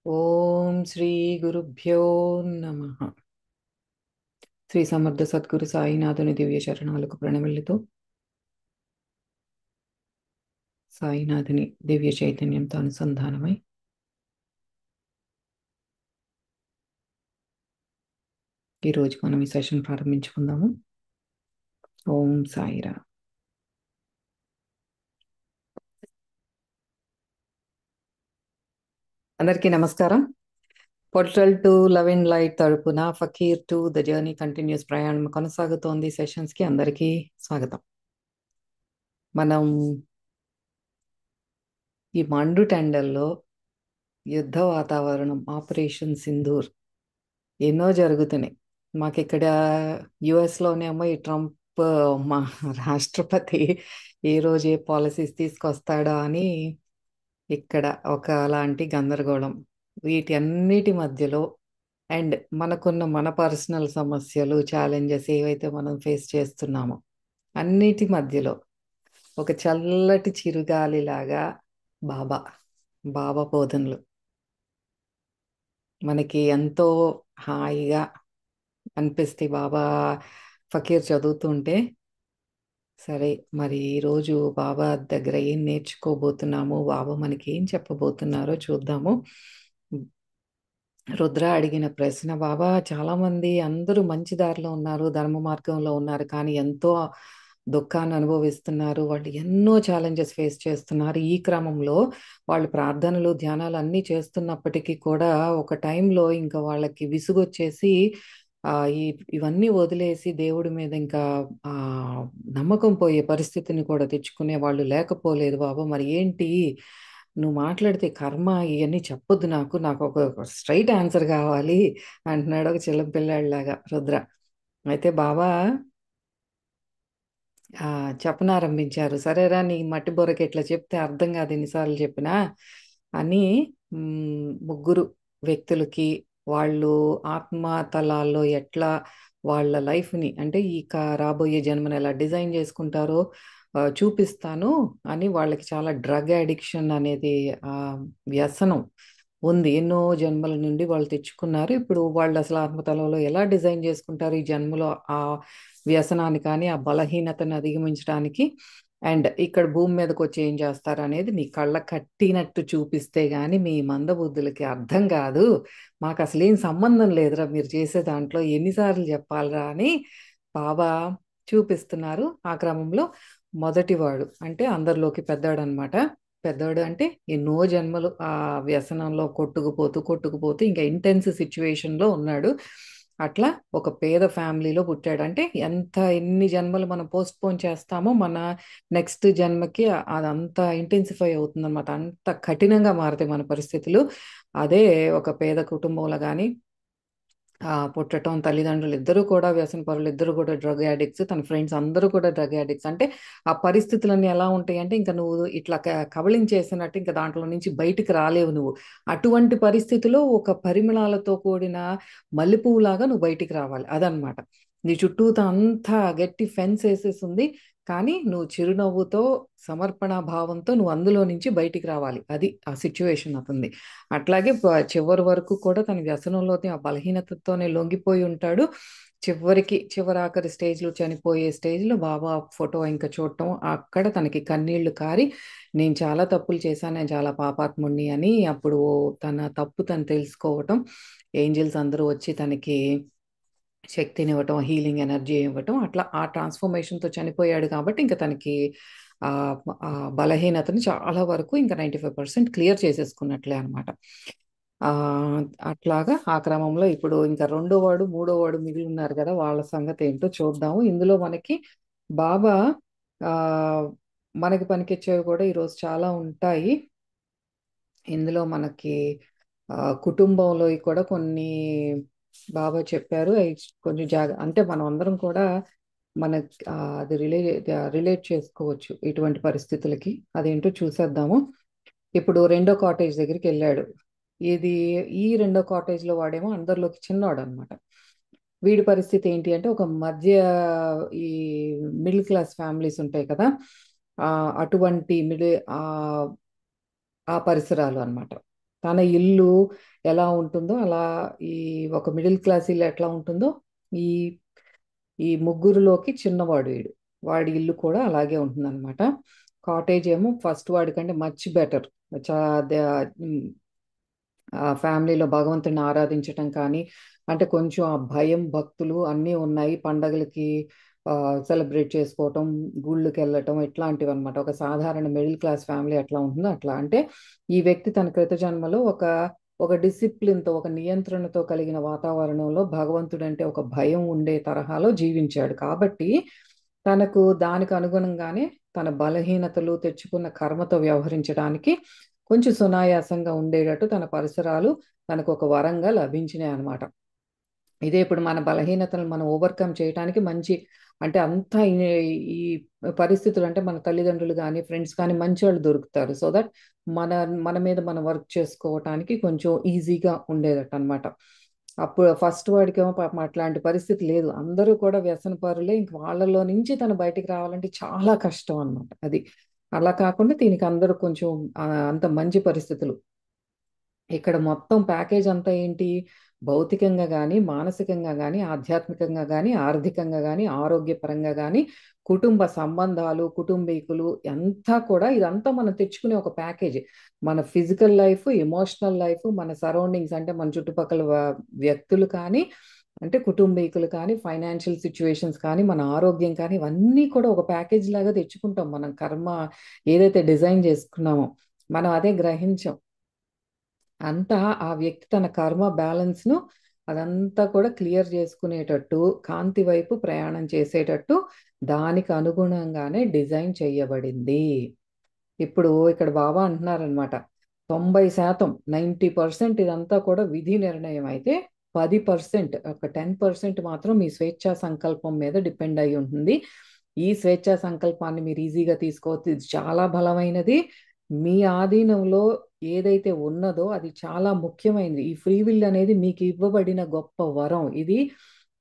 ఓం శ్రీ గురుభ్యో నమః. శ్రీ సమర్థ సద్గురు సాయినాథుని దివ్య చరణాలకు ప్రణమిల్లుతూ సాయినాథుని దివ్య చైతన్యంతో అనుసంధానమై ఈరోజు మనం ఈ సెషన్ ప్రారంభించుకుందాము. ఓం సాయిరా. అందరికీ నమస్కారం. Portal to love and light తరపున Fakir to the journey continues ప్రయాణం కొనసాగుతోంది. సెషన్స్ కి అందరికీ స్వాగతం. మనం ఈ మండు టెండల్లో యుద్ధ వాతావరణం, ఆపరేషన్ సింధూర్ ఎన్నో జరుగుతున్నాయి. మాకు ఇక్కడ యుఎస్లోనేమో ఈ ట్రంప్ మా రాష్ట్రపతి ఏ రోజు ఏ పాలసీస్ తీసుకొస్తాడా అని ఇక్కడ ఒకలాంటి గందరగోళం. వీటి అన్నిటి మధ్యలో అండ్ మనకున్న మన పర్సనల్ సమస్యలు, ఛాలెంజెస్ ఏవైతే మనం ఫేస్ చేస్తున్నామో అన్నిటి మధ్యలో ఒక చల్లటి చిరుగాలిలాగా బాబా బాబా బోధనలు మనకి ఎంతో హాయిగా అనిపిస్తాయి. బాబా ఫకీర్ చదువుతుంటే సరే, మరి ఈరోజు బాబా దగ్గర ఏం నేర్చుకోబోతున్నాము, బాబా మనకి ఏం చెప్పబోతున్నారో చూద్దాము. రుద్ర అడిగిన ప్రశ్న, బాబా చాలామంది అందరూ మంచి దారిలో ఉన్నారు, ధర్మ మార్గంలో ఉన్నారు, కానీ ఎంతో దుఃఖాన్ని అనుభవిస్తున్నారు. వాళ్ళు ఎన్నో ఛాలెంజెస్ ఫేస్ చేస్తున్నారు. ఈ క్రమంలో వాళ్ళు ప్రార్థనలు, ధ్యానాలు అన్నీ చేస్తున్నప్పటికీ కూడా ఒక టైంలో ఇంకా వాళ్ళకి విసుగొచ్చేసి ఆ ఈ ఇవన్నీ వదిలేసి దేవుడి మీద ఇంకా ఆ నమ్మకం పోయే పరిస్థితిని కూడా తెచ్చుకునే వాళ్ళు లేకపోలేదు. బాబా మరి ఏంటి, నువ్వు మాట్లాడితే కర్మ ఇవన్నీ చెప్పొద్దు, నాకు నాకు ఒక స్ట్రైట్ ఆన్సర్ కావాలి అంటున్నాడు ఒక చిన్న పిల్లాడిలాగా రుద్ర. అయితే బాబా ఆ చెప్పనారంభించారు. సరేరా, నీ మట్టి బొరకి ఇట్లా చెప్తే అర్థం కాదు ఎన్నిసార్లు చెప్పినా అని. ముగ్గురు వ్యక్తులకి వాళ్ళు ఆత్మ తలాల్లో ఎట్లా వాళ్ళ లైఫ్ని, అంటే ఈ రాబోయే జన్మను ఎలా డిజైన్ చేసుకుంటారో చూపిస్తాను అని. వాళ్ళకి చాలా డ్రగ్ అడిక్షన్ అనేది ఆ వ్యసనం ఉంది. ఎన్నో జన్మల నుండి వాళ్ళు తెచ్చుకున్నారు. ఇప్పుడు వాళ్ళు అసలు ఆత్మతలంలో ఎలా డిజైన్ చేసుకుంటారు ఈ జన్మలో ఆ వ్యసనాన్ని కానీ ఆ బలహీనతను అధిగమించడానికి, అండ్ ఇక్కడ భూమి మీదకి వచ్చి ఏం చేస్తారు అనేది నీ కళ్ళ కట్టినట్టు చూపిస్తే గాని మీ మందబుద్ధులకి అర్థం కాదు. మాకు అసలు ఏం సంబంధం లేదురా మీరు చేసే దాంట్లో, ఎన్నిసార్లు చెప్పాలరా అని బాబా చూపిస్తున్నారు. ఆ క్రమంలో మొదటివాడు అంటే అందరిలోకి పెద్దవాడు అనమాట. పెద్దోడు అంటే ఎన్నో జన్మలు ఆ వ్యసనంలో కొట్టుకుపోతూ కొట్టుకుపోతూ ఇంకా ఇంటెన్స్ సిచ్యువేషన్లో ఉన్నాడు. అట్లా ఒక పేద ఫ్యామిలీలో పుట్టాడు. అంటే ఎన్ని జన్మలు మనం పోస్ట్ పోన్ చేస్తామో మన నెక్స్ట్ జన్మకి అదంతా ఇంటెన్సిఫై అవుతుంది అనమాట. అంత కఠినంగా మారుతాయి మన పరిస్థితులు. అదే ఒక పేద కుటుంబంలో కానీ పుట్టడం, తల్లిదండ్రులు ఇద్దరు కూడా వ్యసన పరులు, ఇద్దరు కూడా డ్రగ్ యాడిక్ట్స్, తన ఫ్రెండ్స్ అందరూ కూడా డ్రగ్ యాడిక్ట్స్. అంటే ఆ పరిస్థితులన్నీ ఎలా ఉంటాయి అంటే ఇంకా నువ్వు ఇట్లా కబళించేసినట్టు ఇంకా దాంట్లో నుంచి బయటికి రాలేవు నువ్వు. అటువంటి పరిస్థితిలో ఒక పరిమళాలతో కూడిన మల్లెపువ్వులాగా నువ్వు బయటికి రావాలి. అదనమాట. నీ చుట్టూతా అంతా గట్టి ఫెన్స్ వేసేసి ఉంది, కానీ నువ్వు చిరునవ్వుతో సమర్పణ భావంతో నువ్వు అందులో నుంచి బయటికి రావాలి. అది ఆ సిచ్యువేషన్ అవుతుంది. అట్లాగే చివరి వరకు కూడా తన వ్యసనంలో ఆ బలహీనతతోనే లొంగిపోయి ఉంటాడు. చివరి ఆఖరి స్టేజ్లో, చనిపోయే స్టేజ్లో బాబా ఫోటో ఇంకా చూడటం, అక్కడ తనకి కన్నీళ్లు కారి నేను చాలా తప్పులు చేశాను, నేను చాలా పాపాత్ముడిని అని అప్పుడు తన తప్పు తను తెలుసుకోవటం, ఏంజల్స్ అందరూ వచ్చి తనకి శక్తిని ఇవ్వటం, హీలింగ్ ఎనర్జీ ఇవ్వటం, అట్లా ఆ ట్రాన్స్ఫర్మేషన్తో చనిపోయాడు. కాబట్టి ఇంకా తనకి ఆ ఆ బలహీనతను చాలా వరకు ఇంకా 95% క్లియర్ చేసేసుకున్నట్లే అనమాట. ఆ అట్లాగా ఆ క్రమంలో ఇప్పుడు ఇంకా రెండో వాడు, మూడో వాడు మిగిలి ఉన్నారు కదా, వాళ్ళ సంగతి ఏంటో చూద్దాము. ఇందులో మనకి బాబా ఆ మనకి పనికొచ్చేవి కూడా ఈరోజు చాలా ఉంటాయి. ఇందులో మనకి కుటుంబంలో కూడా కొన్ని బాబా చెప్పారు. అవి కొంచెం అంటే మనం అందరం కూడా మన అది రిలేట్ చేసుకోవచ్చు ఇటువంటి పరిస్థితులకి. అదేంటో చూసేద్దాము. ఇప్పుడు రెండో కాటేజ్ దగ్గరికి వెళ్ళాడు. ఇది ఈ రెండో కాటేజ్లో వాడేమో అందరిలోకి చిన్నవాడు అనమాట. వీడి పరిస్థితి ఏంటి అంటే ఒక మధ్య ఈ మిడిల్ క్లాస్ ఫ్యామిలీస్ ఉంటాయి కదా, అటువంటి ఆ పరిసరాలు అన్నమాట. తన ఇల్లు ఎలా ఉంటుందో అలా ఈ ఒక మిడిల్ క్లాస్ ఇల్లు ఎట్లా ఉంటుందో ఈ ఈ ముగ్గురులోకి చిన్నవాడు వీడు. వాడి ఇల్లు కూడా అలాగే ఉంటుందన్నమాట. కాటేజ్ ఏమో ఫస్ట్ వాడి కంటే మచ్ బెటర్. చా ఆ ఫ్యామిలీలో భగవంతుడిని ఆరాధించటం కానీ, అంటే కొంచెం ఆ భయం భక్తులు అన్నీ ఉన్నాయి. పండగలకి సెలబ్రేట్ చేసుకోవటం, గుళ్ళకి వెళ్ళటం ఇట్లాంటివి అనమాట. ఒక సాధారణ మిడిల్ క్లాస్ ఫ్యామిలీ ఎట్లా ఉంటుందో అట్లా. అంటే ఈ వ్యక్తి తన కృత జన్మలో ఒక ఒక డిసిప్లిన్తో, ఒక నియంత్రణతో కలిగిన వాతావరణంలో భగవంతుడంటే ఒక భయం ఉండే తరహాలో జీవించాడు. కాబట్టి తనకు దానికి అనుగుణంగానే తన బలహీనతలు తెచ్చుకున్న కర్మతో వ్యవహరించడానికి కొంచెం సునాయాసంగా ఉండేటట్టు తన పరిసరాలు తనకు ఒక వరంగా లభించినాయి అన్నమాట. ఇదే ఇప్పుడు మన బలహీనతలను మనం ఓవర్కమ్ చేయడానికి మంచి, అంటే అంతా ఈ పరిస్థితులు, అంటే మన తల్లిదండ్రులు కానీ ఫ్రెండ్స్ కానీ మంచి వాళ్ళు దొరుకుతారు. సో దట్ మన మన మీద మనం వర్క్ చేసుకోవటానికి కొంచెం ఈజీగా ఉండేదట అనమాట. అప్పుడు ఫస్ట్ వాడికేమో పాపం అట్లాంటి పరిస్థితి లేదు. అందరూ కూడా వ్యసనపరులే. ఇంక వాళ్ళలో నుంచి తను బయటికి రావాలంటే చాలా కష్టం అన్నమాట. అది అలా కాకుండా దీనికి అందరూ కొంచెం అంత మంచి పరిస్థితులు. ఇక్కడ మొత్తం ప్యాకేజ్ అంతా ఏంటి? భౌతికంగా కానీ, మానసికంగా కానీ, ఆధ్యాత్మికంగా కానీ, ఆర్థికంగా కానీ, ఆరోగ్యపరంగా కానీ, కుటుంబ సంబంధాలు, కుటుంబీకులు అంతా కూడా ఇదంతా మనం తెచ్చుకునే ఒక ప్యాకేజ్. మన ఫిజికల్ లైఫ్, ఎమోషనల్ లైఫ్, మన సరౌండింగ్స్, అంటే మన చుట్టుపక్కల వ్యక్తులు కానీ, అంటే కుటుంబీకులు కానీ, ఫైనాన్షియల్ సిచ్యువేషన్స్ కానీ, మన ఆరోగ్యం కానీ, ఇవన్నీ కూడా ఒక ప్యాకేజ్ లాగా తెచ్చుకుంటాం. మనం కర్మ ఏదైతే డిజైన్ చేసుకున్నామో మనం అదే గ్రహించాం. అంతా ఆ వ్యక్తి తన కర్మ బ్యాలెన్స్ను అదంతా కూడా క్లియర్ చేసుకునేటట్టు, కాంతి వైపు ప్రయాణం చేసేటట్టు దానికి అనుగుణంగానే డిజైన్ చేయబడింది. ఇప్పుడు ఇక్కడ బాబా అంటున్నారనమాట, 90% 90% ఇదంతా కూడా విధి నిర్ణయం అయితే 10%, ఒక 10% మాత్రం మీ స్వేచ్ఛా సంకల్పం మీద డిపెండ్ అయి ఉంటుంది. ఈ స్వేచ్ఛా సంకల్పాన్ని మీరు ఈజీగా తీసుకోవచ్చు. ఇది చాలా బలమైనది. మీ ఆధీనంలో ఏదైతే ఉన్నదో అది చాలా ముఖ్యమైనది. ఈ ఫ్రీ విల్ అనేది మీకు ఇవ్వబడిన గొప్ప వరం. ఇది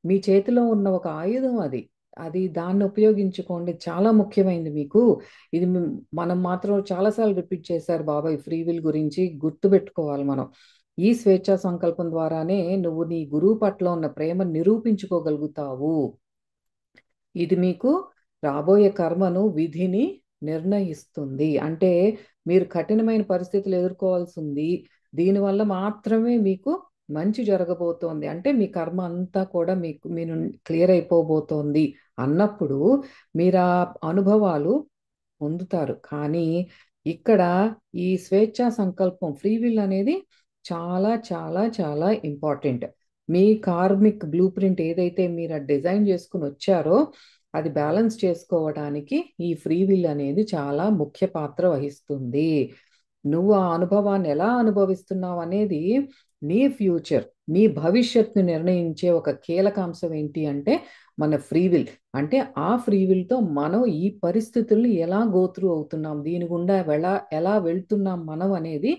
మీ చేతిలో ఉన్న ఒక ఆయుధం. అది అది దాన్ని ఉపయోగించుకోండి. చాలా ముఖ్యమైనది మీకు. ఇది మనం మాత్రం చాలాసార్లు రిపీట్ చేశారు బాబా ఈ ఫ్రీ విల్ గురించి. గుర్తుపెట్టుకోవాలి మనం. ఈ స్వేచ్ఛా సంకల్పం ద్వారానే నువ్వు నీ గురువు పట్ల ఉన్న ప్రేమ నిరూపించుకోగలుగుతావు. ఇది మీకు రాబోయే కర్మను, విధిని నిర్ణయిస్తుంది. అంటే మీరు కఠినమైన పరిస్థితులు ఎదుర్కోవాల్సి ఉంది. దీనివల్ల మాత్రమే మీకు మంచి జరగబోతోంది. అంటే మీ కర్మ అంతా కూడా మీకు మీరు క్లియర్ అయిపోబోతోంది అన్నప్పుడు మీరు ఆ అనుభవాలు పొందుతారు. కానీ ఇక్కడ ఈ స్వేచ్ఛా సంకల్పం, ఫ్రీ విల్ అనేది చాలా చాలా చాలా ఇంపార్టెంట్. మీ కార్మిక్ బ్లూ ప్రింట్ ఏదైతే మీరు డిజైన్ చేసుకుని వచ్చారో అది బ్యాలెన్స్ చేసుకోవడానికి ఈ ఫ్రీ విల్ అనేది చాలా ముఖ్య పాత్ర వహిస్తుంది. నువ్వు ఆ అనుభవాన్ని ఎలా అనుభవిస్తున్నావు అనేది నీ ఫ్యూచర్, నీ భవిష్యత్తును నిర్ణయించే ఒక కీలకాంశం ఏంటి అంటే మన ఫ్రీ విల్. అంటే ఆ ఫ్రీ విల్తో మనం ఈ పరిస్థితుల్ని ఎలా గోత్రూ అవుతున్నాం, దీని గుండా ఎలా వెళ్తున్నాం మనం అనేది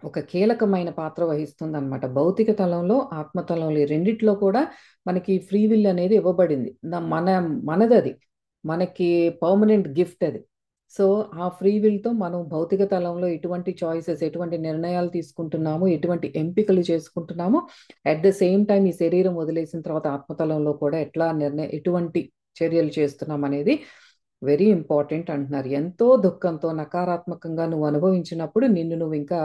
ఒక కీలకమైన పాత్ర వహిస్తుంది అనమాట. భౌతిక తలంలో, ఆత్మతలంలో, ఈ రెండిట్లో కూడా మనకి ఫ్రీ విల్ అనేది ఇవ్వబడింది. మనదది, మనకి పర్మనెంట్ గిఫ్ట్ అది. సో ఆ ఫ్రీ విల్తో మనం భౌతిక తలంలో ఎటువంటి చాయిసెస్, ఎటువంటి నిర్ణయాలు తీసుకుంటున్నాము, ఎటువంటి ఎంపికలు చేసుకుంటున్నాము, అట్ ద సేమ్ టైం ఈ శరీరం వదిలేసిన తర్వాత ఆత్మతలంలో కూడా ఎటువంటి చర్యలు చేస్తున్నాం అనేది వెరీ ఇంపార్టెంట్ అంటున్నారు. ఎంతో దుఃఖంతో నకారాత్మకంగా నువ్వు అనుభవించినప్పుడు నిన్ను నువ్వు ఇంకా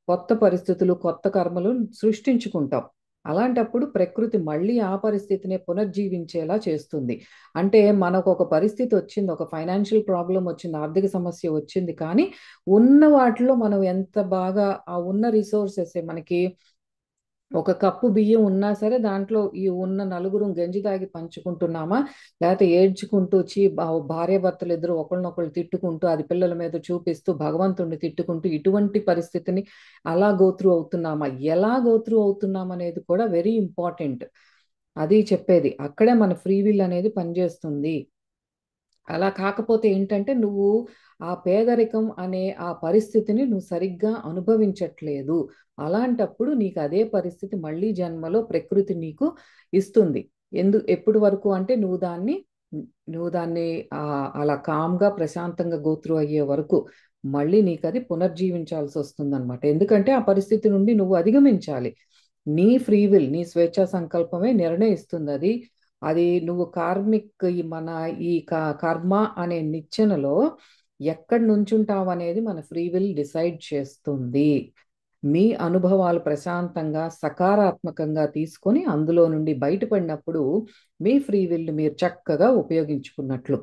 కొత్త పరిస్థితులు, కొత్త కర్మలు సృష్టించుకుంటావు. అలాంటప్పుడు ప్రకృతి మళ్ళీ ఆ పరిస్థితిని పునర్జీవించేలా చేస్తుంది. అంటే మనకు ఒక పరిస్థితి వచ్చింది, ఒక ఫైనాన్షియల్ ప్రాబ్లం వచ్చింది, ఆర్థిక సమస్య వచ్చింది. కానీ ఉన్న వాటిలో మనం ఎంత బాగా ఆ ఉన్న రిసోర్సెస్, మనకి ఒక కప్పు బియ్యం ఉన్నా సరే దాంట్లో ఈ ఉన్న నలుగురు గంజి తాగి పంచుకుంటున్నామా, లేకపోతే ఏడ్చుకుంటూ భార్యాభర్తలు ఇద్దరు ఒకళ్ళనొకళ్ళు తిట్టుకుంటూ, అది పిల్లల మీద చూపిస్తూ, భగవంతుడిని తిట్టుకుంటూ ఇటువంటి పరిస్థితిని అలా గోత్రూ అవుతున్నామా, ఎలా గోత్రూ అవుతున్నాం అనేది కూడా వెరీ ఇంపార్టెంట్. అది చెప్పేది అక్కడే మన ఫ్రీ విల్ అనేది పనిచేస్తుంది. అలా కాకపోతే ఏంటంటే నువ్వు ఆ పేదరికం అనే ఆ పరిస్థితిని నువ్వు సరిగ్గా అనుభవించట్లేదు. అలాంటప్పుడు నీకు అదే పరిస్థితి మళ్ళీ జన్మలో ప్రకృతి నీకు ఇస్తుంది. ఎప్పుడు వరకు అంటే నువ్వు దాన్ని అలా కామ్గా ప్రశాంతంగా గోత్రు అయ్యే వరకు, మళ్ళీ నీకు అది పునర్జీవించాల్సి వస్తుందన్నమాట. ఎందుకంటే ఆ పరిస్థితి నుండి నువ్వు అధిగమించాలి. నీ ఫ్రీ విల్, నీ స్వేచ్ఛా సంకల్పమే నిర్ణయిస్తుంది అది. అది నువ్వు కార్మిక్ మన ఈ కర్మ అనే నిచ్చెనలో ఎక్కడి నుంచుంటావు అనేది మన ఫ్రీ విల్ డిసైడ్ చేస్తుంది. మీ అనుభవాలు ప్రశాంతంగా సకారాత్మకంగా తీసుకొని అందులో నుండి బయటపడినప్పుడు మీ ఫ్రీ విల్ మీరు చక్కగా ఉపయోగించుకున్నట్లు.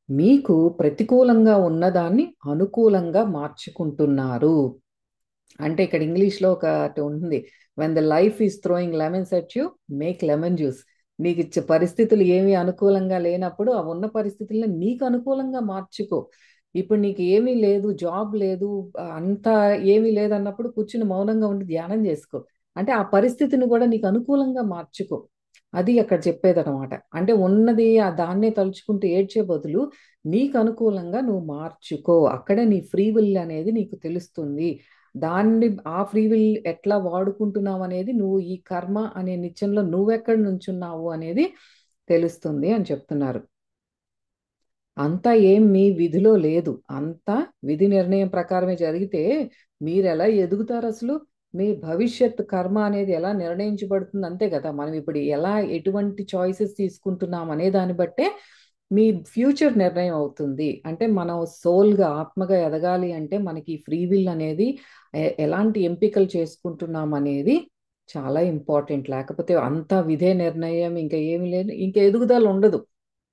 మీకు ప్రతికూలంగా ఉన్నదాన్ని అనుకూలంగా మార్చుకుంటున్నారు. అంటే ఇక్కడ ఇంగ్లీష్లో ఒకటి ఉంటుంది, when the life is throwing lemons at you, make lemon juice. నీకు ఇచ్చే పరిస్థితులు ఏమీ అనుకూలంగా లేనప్పుడు ఆ ఉన్న పరిస్థితులను నీకు అనుకూలంగా మార్చుకో. ఇప్పుడు నీకు ఏమీ లేదు, జాబ్ లేదు, అంతా ఏమీ లేదన్నప్పుడు కూర్చుని మౌనంగా ఉండి ధ్యానం చేసుకో. అంటే ఆ పరిస్థితిని కూడా నీకు అనుకూలంగా మార్చుకో. అది అక్కడ చెప్పేదన్నమాట. అంటే ఉన్నది ఆ దాన్నే తలుచుకుంటూ ఏడ్చే బదులు నీకు అనుకూలంగా నువ్వు మార్చుకో. అక్కడే నీ ఫ్రీ విల్ అనేది నీకు తెలుస్తుంది. దాన్ని ఆ ఫ్రీ విల్ ఎట్లా వాడుకుంటున్నావు అనేది నువ్వు ఈ కర్మ అనే నిత్యంలో నువ్వెక్కడి నుంచున్నావు అనేది తెలుస్తుంది అని చెప్తున్నారు. అంతా ఏం మీ విధిలో లేదు, అంతా విధి నిర్ణయం ప్రకారమే జరిగితే మీరు ఎలా ఎదుగుతారు అసలు? మీ భవిష్యత్ కర్మ అనేది ఎలా నిర్ణయించబడుతుంది అంతే కదా. మనం ఇప్పుడు ఎలా ఎటువంటి చాయిసెస్ తీసుకుంటున్నాం అనే దాన్ని బట్టే మీ ఫ్యూచర్ నిర్ణయం అవుతుంది. అంటే మనం సోల్గా ఆత్మగా ఎదగాలి అంటే మనకి ఫ్రీ విల్ అనేది ఎలాంటి ఎంపికలు చేసుకుంటున్నాం అనేది చాలా ఇంపార్టెంట్. లేకపోతే అంతా విధే నిర్ణయం, ఇంకా ఏమి లేదు, ఇంకా ఎదుగుదల ఉండదు.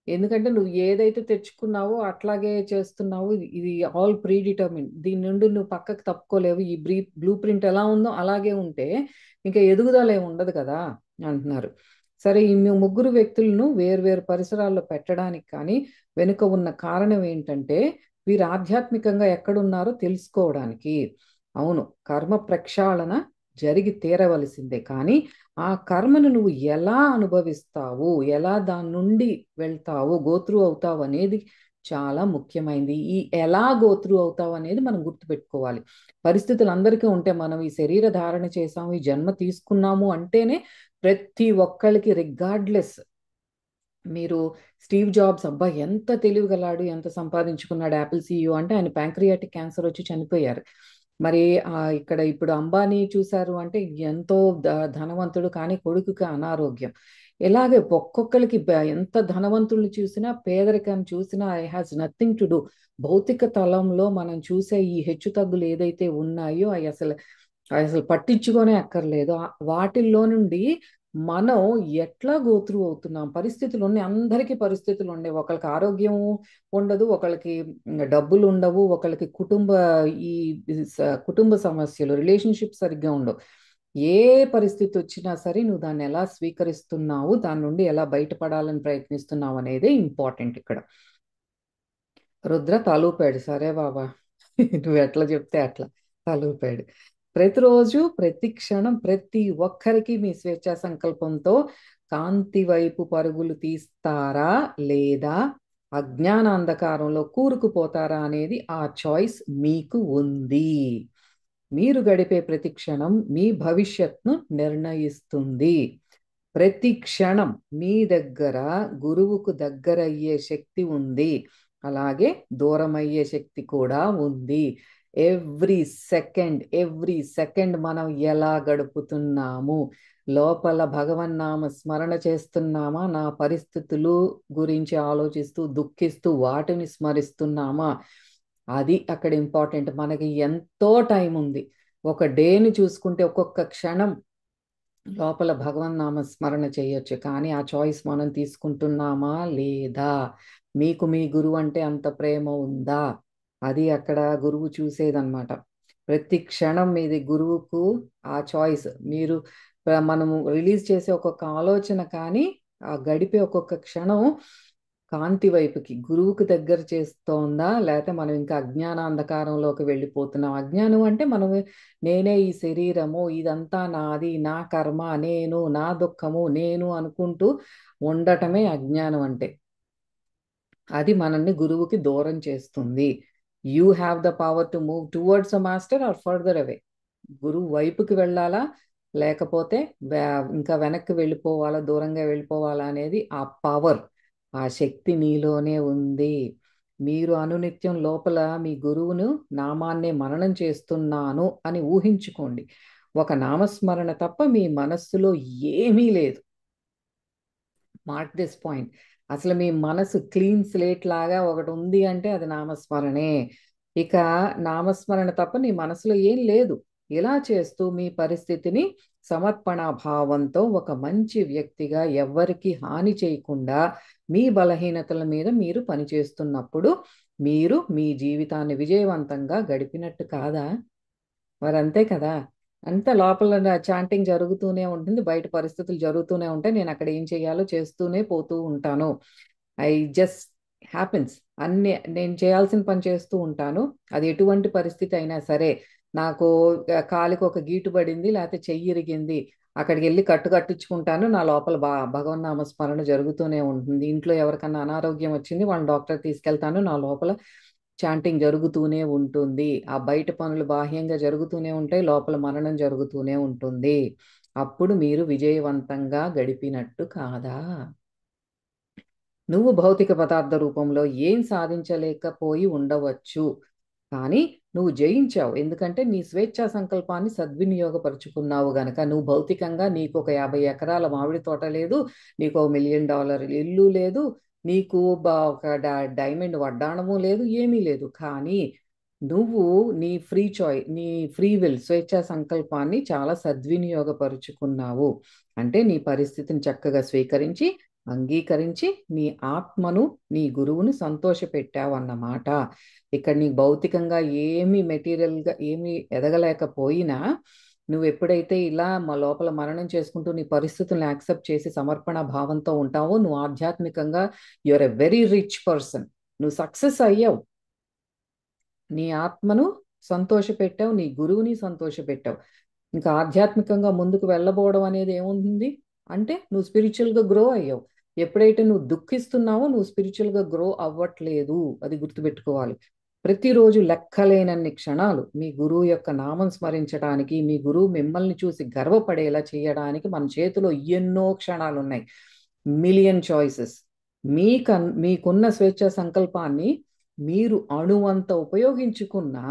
ఎందుకంటే నువ్వు ఏదైతే తెచ్చుకున్నావో అట్లాగే చేస్తున్నావు. ఇది ఆల్ ప్రీ డిటర్మిన్. దీని నుండి నువ్వు పక్కకు తప్పుకోలేవు. ఈ బ్లూ ప్రింట్ ఎలా ఉందో అలాగే ఉంటే ఇంకా ఎదుగుదల ఏమి ఉండదు కదా అంటున్నారు. సరే, ఈ ముగ్గురు వ్యక్తులను వేర్వేరు పరిసరాల్లో పెట్టడానికి కానీ వెనుక ఉన్న కారణం ఏంటంటే వీరు ఆధ్యాత్మికంగా ఎక్కడున్నారో తెలుసుకోవడానికి. అవును, కర్మ ప్రక్షాళన జరిగి తీరవలసిందే, కానీ ఆ కర్మను నువ్వు ఎలా అనుభవిస్తావు, ఎలా దాని నుండి వెళ్తావు, గోత్రు అవుతావు అనేది చాలా ముఖ్యమైనది. ఈ ఎలా గోత్రు అవుతావు అనేది మనం గుర్తుపెట్టుకోవాలి. పరిస్థితులు అందరికీ ఉంటే మనం ఈ శరీర ధారణ చేసాము, ఈ జన్మ తీసుకున్నాము అంటేనే ప్రతి ఒక్కళ్ళకి రిగార్డ్లెస్. మీరు స్టీవ్ జాబ్స్, అబ్బా ఎంత తెలివిగలాడు, ఎంత సంపాదించుకున్నాడు, యాపిల్ సీఈఓ అంటే ఆయన ప్యాంక్రియాటిక్ క్యాన్సర్ వచ్చి చనిపోయారు. మరి ఇక్కడ ఇప్పుడు అంబానీ చూశారు అంటే ఎంతో ధనవంతుడు, కానీ కొడుకుకి అనారోగ్యం. ఇలాగే ఒక్కొక్కరికి ఎంత ధనవంతుల్ని చూసినా పేదరికాన్ని చూసినా I has nothing to do. భౌతిక తలంలో మనం చూసే ఈ హెచ్చు తగ్గులు ఏదైతే ఉన్నాయో అవి అసలు అసలు పట్టించుకొనే అక్కర్లేదు. వాటిల్లో నుండి మనం ఎట్లా గోత్రు అవుతున్నాం. పరిస్థితులు ఉన్నాయి, అందరికీ పరిస్థితులు ఉన్నాయి. ఒకరికి ఆరోగ్యం ఉండదు, ఒకళ్ళకి డబ్బులు ఉండవు, ఒకళ్ళకి ఈ కుటుంబ సమస్యలు, రిలేషన్షిప్ సరిగ్గా ఉండవు. ఏ పరిస్థితి వచ్చినా సరే నువ్వు దాన్ని ఎలా స్వీకరిస్తున్నావు, దాని నుండి ఎలా బయటపడాలని ప్రయత్నిస్తున్నావు అనేదే ఇంపార్టెంట్ ఇక్కడ. రుద్ర తలూపాడు. సరే బాబా, నువ్వు ఎట్లా చెప్తే అట్లా తలూపాడు. ప్రతిరోజు ప్రతి క్షణం ప్రతి ఒక్కరికి మీ స్వేచ్ఛా సంకల్పంతో కాంతి వైపు పరుగులు తీస్తారా లేదా అజ్ఞాన అంధకారంలో కూరుకుపోతారా అనేది ఆ చాయిస్ మీకు ఉంది. మీరు గడిపే ప్రతి క్షణం మీ భవిష్యత్తును నిర్ణయిస్తుంది. ప్రతి క్షణం మీ దగ్గర గురువుకు దగ్గరయ్యే శక్తి ఉంది, అలాగే దూరం అయ్యే శక్తి కూడా ఉంది. ఎవ్రీ సెకండ్ మనం ఎలా గడుపుతున్నాము, లోపల భగవన్నామ స్మరణ చేస్తున్నామా, నా పరిస్థితులు గురించి ఆలోచిస్తూ దుఃఖిస్తూ వాటిని స్మరిస్తున్నామా, అది అక్కడ ఇంపార్టెంట్. మనకి ఎంతో టైం ఉంది. ఒక డేని చూసుకుంటే ఒక్కొక్క క్షణం లోపల భగవన్నామ స్మరణ చేయొచ్చు, కానీ ఆ చాయిస్ మనం తీసుకుంటున్నామా లేదా? మీకు మీ గురువు అంటే అంత ప్రేమ ఉందా? అది అక్కడ గురువు చూసేదన్నమాట. ప్రతి క్షణం మీది గురువుకు ఆ చాయిస్. మీరు మనము రిలీజ్ చేసే ఒక్కొక్క ఆలోచన కానీ ఆ గడిపే ఒక్కొక్క క్షణం కాంతి వైపుకి గురువుకు దగ్గర చేస్తోందా, లేకపోతే మనం ఇంకా అజ్ఞాన అంధకారంలోకి వెళ్ళిపోతున్నాం. అజ్ఞానం అంటే మనం నేనే ఈ శరీరము, ఇదంతా నాది, నా కర్మ, నేను, నా దుఃఖము నేను అనుకుంటూ ఉండటమే అజ్ఞానం అంటే. అది మనల్ని గురువుకి దూరం చేస్తుంది. You have the power to move towards a master or further away. గురువు వైపుకి వెళ్ళాలా, లేకపోతే ఇంకా వెనక్కి వెళ్ళిపోవాలా, దూరంగా వెళ్ళిపోవాలా అనేది ఆ పవర్, ఆ శక్తి నీలోనే ఉంది. మీరు అనునిత్యం లోపల మీ గురువును నామాన్నే మననం చేస్తున్నాను అని ఊహించుకోండి. ఒక నామస్మరణ తప్ప మీ మనస్సులో ఏమీ లేదు. Mark this point. అసలు మీ మనసు క్లీన్ స్లేట్ లాగా ఒకటి ఉంది అంటే అది నామస్మరణే. ఇక నామస్మరణ తప్ప నీ మనసులో ఏం లేదు. ఇలా చేస్తూ మీ పరిస్థితిని సమర్పణ భావంతో ఒక మంచి వ్యక్తిగా ఎవ్వరికి హాని చేయకుండా మీ బలహీనతల మీద మీరు పనిచేస్తున్నప్పుడు మీరు మీ జీవితాన్ని విజయవంతంగా గడిపినట్టు కాదా? మరి అంతే కదా. అంత లోపల చాంటింగ్ జరుగుతూనే ఉంటుంది, బయట పరిస్థితులు జరుగుతూనే ఉంటాయి, నేను అక్కడ ఏం చేయాలో చేస్తూనే పోతూ ఉంటాను. I just happens. అన్ని నేను చేయాల్సిన పని చేస్తూ ఉంటాను. అది ఎటువంటి పరిస్థితి అయినా సరే. నాకు కాలికి ఒక గీటు పడింది, లేకపోతే చెయ్యి ఇరిగింది, అక్కడికి వెళ్ళి కట్టించుకుంటాను. నా లోపల భగవన్నామ స్మరణ జరుగుతూనే ఉంటుంది. ఇంట్లో ఎవరికన్నా అనారోగ్యం వచ్చింది, వాళ్ళని డాక్టర్ తీసుకెళ్తాను, నా లోపల చాంటింగ్ జరుగుతూనే ఉంటుంది. ఆ బయట పనులు బాహ్యంగా జరుగుతూనే ఉంటాయి, లోపల మననం జరుగుతూనే ఉంటుంది. అప్పుడు మీరు విజయవంతంగా గడిపినట్టు కాదా? నువ్వు భౌతిక పదార్థ రూపంలో ఏం సాధించలేకపోయి ఉండవచ్చు, కానీ నువ్వు జయించావు. ఎందుకంటే నీ స్వేచ్ఛా సంకల్పాన్ని సద్వినియోగపరుచుకున్నావు గనక. నువ్వు భౌతికంగా నీకు ఒక 50 ఎకరాల మామిడి తోట లేదు, నీకు ఒక $1,000,000 ఇల్లు లేదు, నీకు ఒక డైమండ్ వడ్డాణము లేదు, ఏమీ లేదు. కానీ నువ్వు నీ ఫ్రీ విల్ స్వేచ్ఛా సంకల్పాన్ని చాలా సద్వినియోగపరుచుకున్నావు. అంటే నీ పరిస్థితిని చక్కగా స్వీకరించి అంగీకరించి నీ ఆత్మను నీ గురువును సంతోషపెట్టావు అన్నమాట. ఇక్కడ నీ భౌతికంగా ఏమి మెటీరియల్గా ఏమి ఎదగలేకపోయినా నువ్వు ఎప్పుడైతే ఇలా మా లోపల మననం చేసుకుంటూ నీ పరిస్థితులను యాక్సెప్ట్ చేసి సమర్పణ భావంతో ఉంటావో, నువ్వు ఆధ్యాత్మికంగా your a very rich person. నువ్వు సక్సెస్ అయ్యావు. నీ ఆత్మను సంతోషపెట్టావు, నీ గురువుని సంతోషపెట్టావు. ఇంకా ఆధ్యాత్మికంగా ముందుకు వెళ్ళబోవడం అనేది ఏముంది అంటే నువ్వు స్పిరిచువల్గా గ్రో అయ్యావు. ఎప్పుడైతే నువ్వు దుఃఖిస్తున్నావో నువ్వు స్పిరిచువల్గా గ్రో అవ్వట్లేదు. అది గుర్తుపెట్టుకోవాలి. ప్రతిరోజు లెక్కలేనన్ని క్షణాలు మీ గురువు యొక్క నామం స్మరించడానికి, మీ గురువు మిమ్మల్ని చూసి గర్వపడేలా చేయడానికి మన చేతిలో ఎన్నో క్షణాలు ఉన్నాయి. Million choices. మీకున్న స్వేచ్ఛ సంకల్పాన్ని మీరు అణువంత ఉపయోగించుకున్నా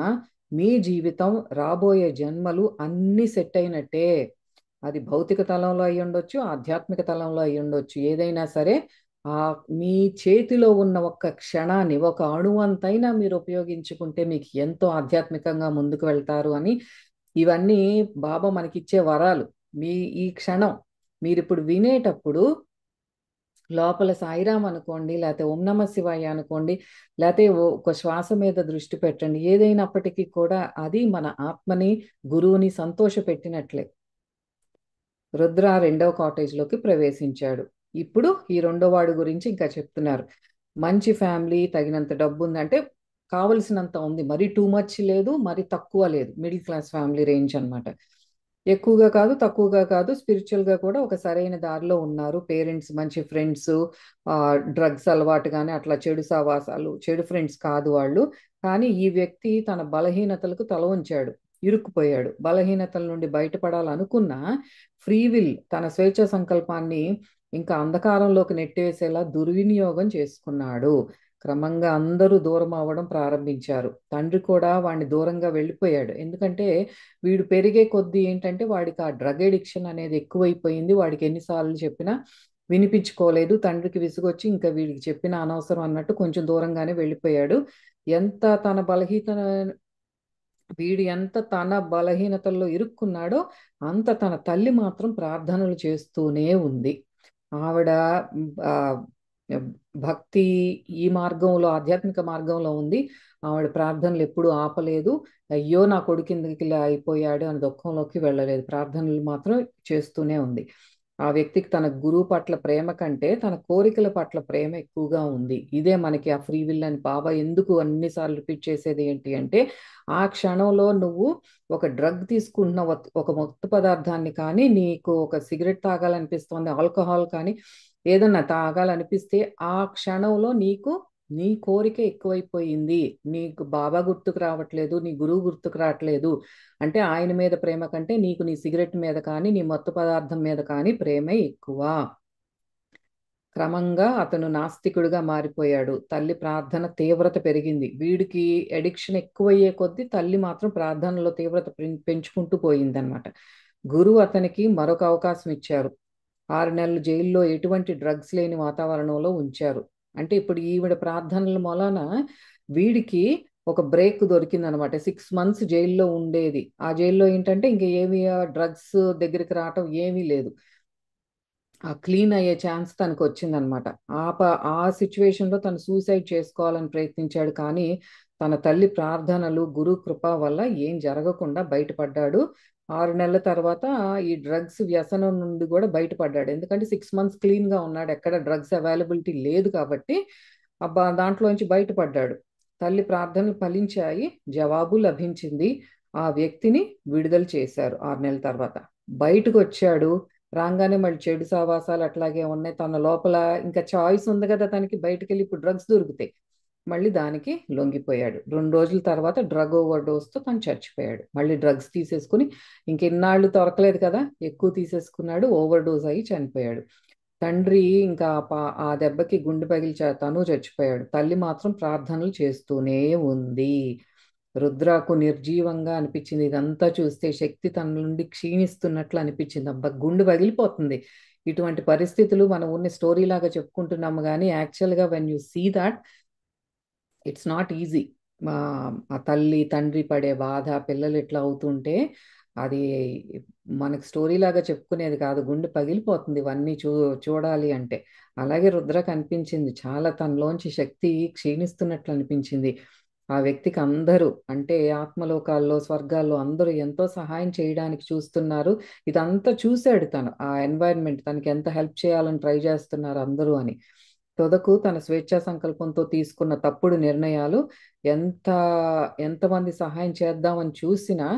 మీ జీవితం రాబోయే జన్మలు అన్ని సెట్ అయినట్టే. అది భౌతిక తలంలో అయి ఉండొచ్చు, ఆధ్యాత్మిక తలంలో అయి ఉండొచ్చు. ఏదైనా సరే ఆ మీ చేతిలో ఉన్న ఒక్క క్షణాన్ని, ఒక అణువంతైనా మీరు ఉపయోగించుకుంటే మీకు ఎంతో ఆధ్యాత్మికంగా ముందుకు వెళ్తారు అని ఇవన్నీ బాబా మనకిచ్చే వరాలు. మీ ఈ క్షణం మీరు ఇప్పుడు వినేటప్పుడు లోపల సాయిరాం అనుకోండి, లేకపోతే ఓం నమ శివాయ అనుకోండి, లేకపోతే ఒక శ్వాస మీద దృష్టి పెట్టండి. ఏదైనప్పటికీ కూడా అది మన ఆత్మని గురువుని సంతోష పెట్టినట్లే. రుద్ర రెండవ కాటేజ్లోకి ప్రవేశించాడు. ఇప్పుడు ఈ రెండో వాడు గురించి ఇంకా చెప్తున్నారు. మంచి ఫ్యామిలీ, తగినంత డబ్బు ఉంది, అంటే కావలసినంత ఉంది. మరీ టూ మచ్ లేదు, మరీ తక్కువ లేదు. మిడిల్ క్లాస్ ఫ్యామిలీ రేంజ్ అన్నమాట. ఎక్కువగా కాదు, తక్కువగా కాదు, స్పిరిచువల్గా కూడా ఒక సరైన దారిలో ఉన్నారు. పేరెంట్స్ మంచి ఫ్రెండ్స్, డ్రగ్స్ అలవాటు కానీ అట్లా చెడు సావాసాలు, చెడు ఫ్రెండ్స్ కాదు వాళ్ళు. కానీ ఈ వ్యక్తి తన బలహీనతలకు తల వంచాడు, ఇరుక్కుపోయాడు. బలహీనతల నుండి బయటపడాలనుకున్న ఫ్రీ విల్ తన స్వేచ్ఛ సంకల్పాన్ని ఇంకా అంధకారంలోకి నెట్టేసేలా దుర్వినియోగం చేసుకున్నాడు. క్రమంగా అందరూ దూరం అవ్వడం ప్రారంభించారు. తండ్రి కూడా వాడిని దూరంగా వెళ్ళిపోయాడు. ఎందుకంటే వీడు పెరిగే కొద్దీ ఏంటంటే వాడికి ఆ డ్రగ్ ఎడిక్షన్ అనేది ఎక్కువైపోయింది. వాడికి ఎన్నిసార్లు చెప్పినా వినిపించుకోలేదు. తండ్రికి విసుగొచ్చి ఇంకా వీడికి చెప్పిన అనవసరం అన్నట్టు కొంచెం దూరంగానే వెళ్ళిపోయాడు. ఎంత తన బలహీన వీడు ఎంత తన బలహీనతల్లో ఇరుక్కున్నాడో అంత తన తల్లి మాత్రం ప్రార్థనలు చేస్తూనే ఉంది. ఆవిడ ఆ, భక్తి ఈ మార్గంలో, ఆధ్యాత్మిక మార్గంలో ఉంది. ఆవిడ ప్రార్థనలు ఎప్పుడూ ఆపలేదు. అయ్యో నా కొడుకు ఎందుకు ఇలా అయిపోయాడు అని దుఃఖంలోకి వెళ్ళలేదు. ప్రార్థనలు మాత్రం చేస్తూనే ఉంది. ఆ వ్యక్తికి తన గురువు పట్ల ప్రేమ కంటే తన కోరికల పట్ల ప్రేమ ఎక్కువగా ఉంది. ఇదే మనకి ఆ ఫ్రీ విల్ అని బాబా ఎందుకు అన్నిసార్లు రిపీట్ చేసేది ఏంటి అంటే, ఆ క్షణంలో నువ్వు ఒక డ్రగ్ తీసుకుంటున్న ఒక మత్తు పదార్థాన్ని కానీ, నీకు ఒక సిగరెట్ తాగాలనిపిస్తోంది, ఆల్కహాల్ కానీ ఏదన్నా తాగాలనిపిస్తే ఆ క్షణంలో నీకు నీ కోరిక ఎక్కువైపోయింది. నీకు బాబా గుర్తుకు రావట్లేదు, నీ గురువు గుర్తుకు రావట్లేదు. అంటే ఆయన మీద ప్రేమ కంటే నీకు నీ సిగరెట్ మీద కానీ, నీ మత్తు పదార్థం మీద కానీ ప్రేమే ఎక్కువ. క్రమంగా అతను నాస్తికుడిగా మారిపోయాడు. తల్లి ప్రార్థన తీవ్రత పెరిగింది. వీడికి అడిక్షన్ ఎక్కువయ్యే కొద్దీ తల్లి మాత్రం ప్రార్థనలో తీవ్రత పెంచుకుంటూ పోయిందనమాట. గురువు అతనికి మరొక అవకాశం ఇచ్చారు. 6 నెలలు జైల్లో ఎటువంటి డ్రగ్స్ లేని వాతావరణంలో ఉంచారు. అంటే ఇప్పుడు ఈవిడ ప్రార్థనల మూలాన వీడికి ఒక బ్రేక్ దొరికిందనమాట. 6 మంత్స్ జైల్లో ఉండేది. ఆ జైల్లో ఏంటంటే ఇంక ఏమి డ్రగ్స్ దగ్గరికి రావటం ఏమీ లేదు. ఆ క్లీన్ అయ్యే ఛాన్స్ తనకు వచ్చిందనమాట. ఆ సిచ్యువేషన్లో తను సూసైడ్ చేసుకోవాలని ప్రయత్నించాడు. కానీ తన తల్లి ప్రార్థనలు, గురు కృప వల్ల ఏం జరగకుండా బయటపడ్డాడు. 6 నెలల తర్వాత ఈ డ్రగ్స్ వ్యసనం నుండి కూడా బయటపడ్డాడు. ఎందుకంటే 6 మంత్స్ క్లీన్గా ఉన్నాడు. ఎక్కడ డ్రగ్స్ అవైలబిలిటీ లేదు కాబట్టి అబ్బా దాంట్లోంచి బయటపడ్డాడు. తల్లి ప్రార్థనలు ఫలించాయి. జవాబు లభించింది. ఆ వ్యక్తిని విడుదల చేశారు 6 నెలల తర్వాత. బయటకు వచ్చాడు. రాగానే మళ్ళీ చెడు సావాసాలు అట్లాగే ఉన్నాయి. తన లోపల ఇంకా చాయిస్ ఉంది కదా తనకి, బయటకు వెళ్ళి ఇప్పుడు డ్రగ్స్ దొరుకుతాయి. మళ్ళీ దానికి లొంగిపోయాడు. 2 రోజుల తర్వాత డ్రగ్ ఓవర్ డోస్తో తను చచ్చిపోయాడు. మళ్ళీ డ్రగ్స్ తీసేసుకుని ఇంకెన్నాళ్ళు దొరకలేదు కదా, ఎక్కువ తీసేసుకున్నాడు. ఓవర్ డోస్ అయ్యి చనిపోయాడు. తండ్రి ఇంకా ఆ దెబ్బకి గుండె పగిలి తను చచ్చిపోయాడు. తల్లి మాత్రం ప్రార్థనలు చేస్తూనే ఉంది. రుద్రకు నిర్జీవంగా అనిపించింది. ఇదంతా చూస్తే శక్తి తన నుండి క్షీణిస్తున్నట్లు అనిపించింది. అబ్బా గుండె పగిలిపోతుంది. ఇటువంటి పరిస్థితులు మనం ఉన్న స్టోరీ లాగా చెప్పుకుంటున్నాము కానీ యాక్చువల్గా when you see that it's not easy. ఆ తల్లి తండ్రి పడే బాధ, పిల్లలు ఇట్లా అవుతుంటే అది మనకు స్టోరీ లాగా చెప్పుకునేది కాదు. గుండె పగిలిపోతుంది ఇవన్నీ చూడాలి అంటే. అలాగే రుద్రకు అనిపించింది. చాలా తనలోంచి శక్తి క్షీణిస్తున్నట్లు అనిపించింది. ఆ వ్యక్తికి అందరూ అంటే ఆత్మలోకాల్లో, స్వర్గాల్లో అందరూ ఎంతో సహాయం చేయడానికి చూస్తున్నారు. ఇదంతా చూశాడు తను. ఆ ఎన్వైరన్మెంట్ తనకి ఎంత హెల్ప్ చేయాలని ట్రై చేస్తున్నారు అందరూ అని. తుదకు తన స్వేచ్ఛా సంకల్పంతో తీసుకున్న తప్పుడు నిర్ణయాలు ఎంత ఎంతమంది సహాయం చేద్దామని చూసినా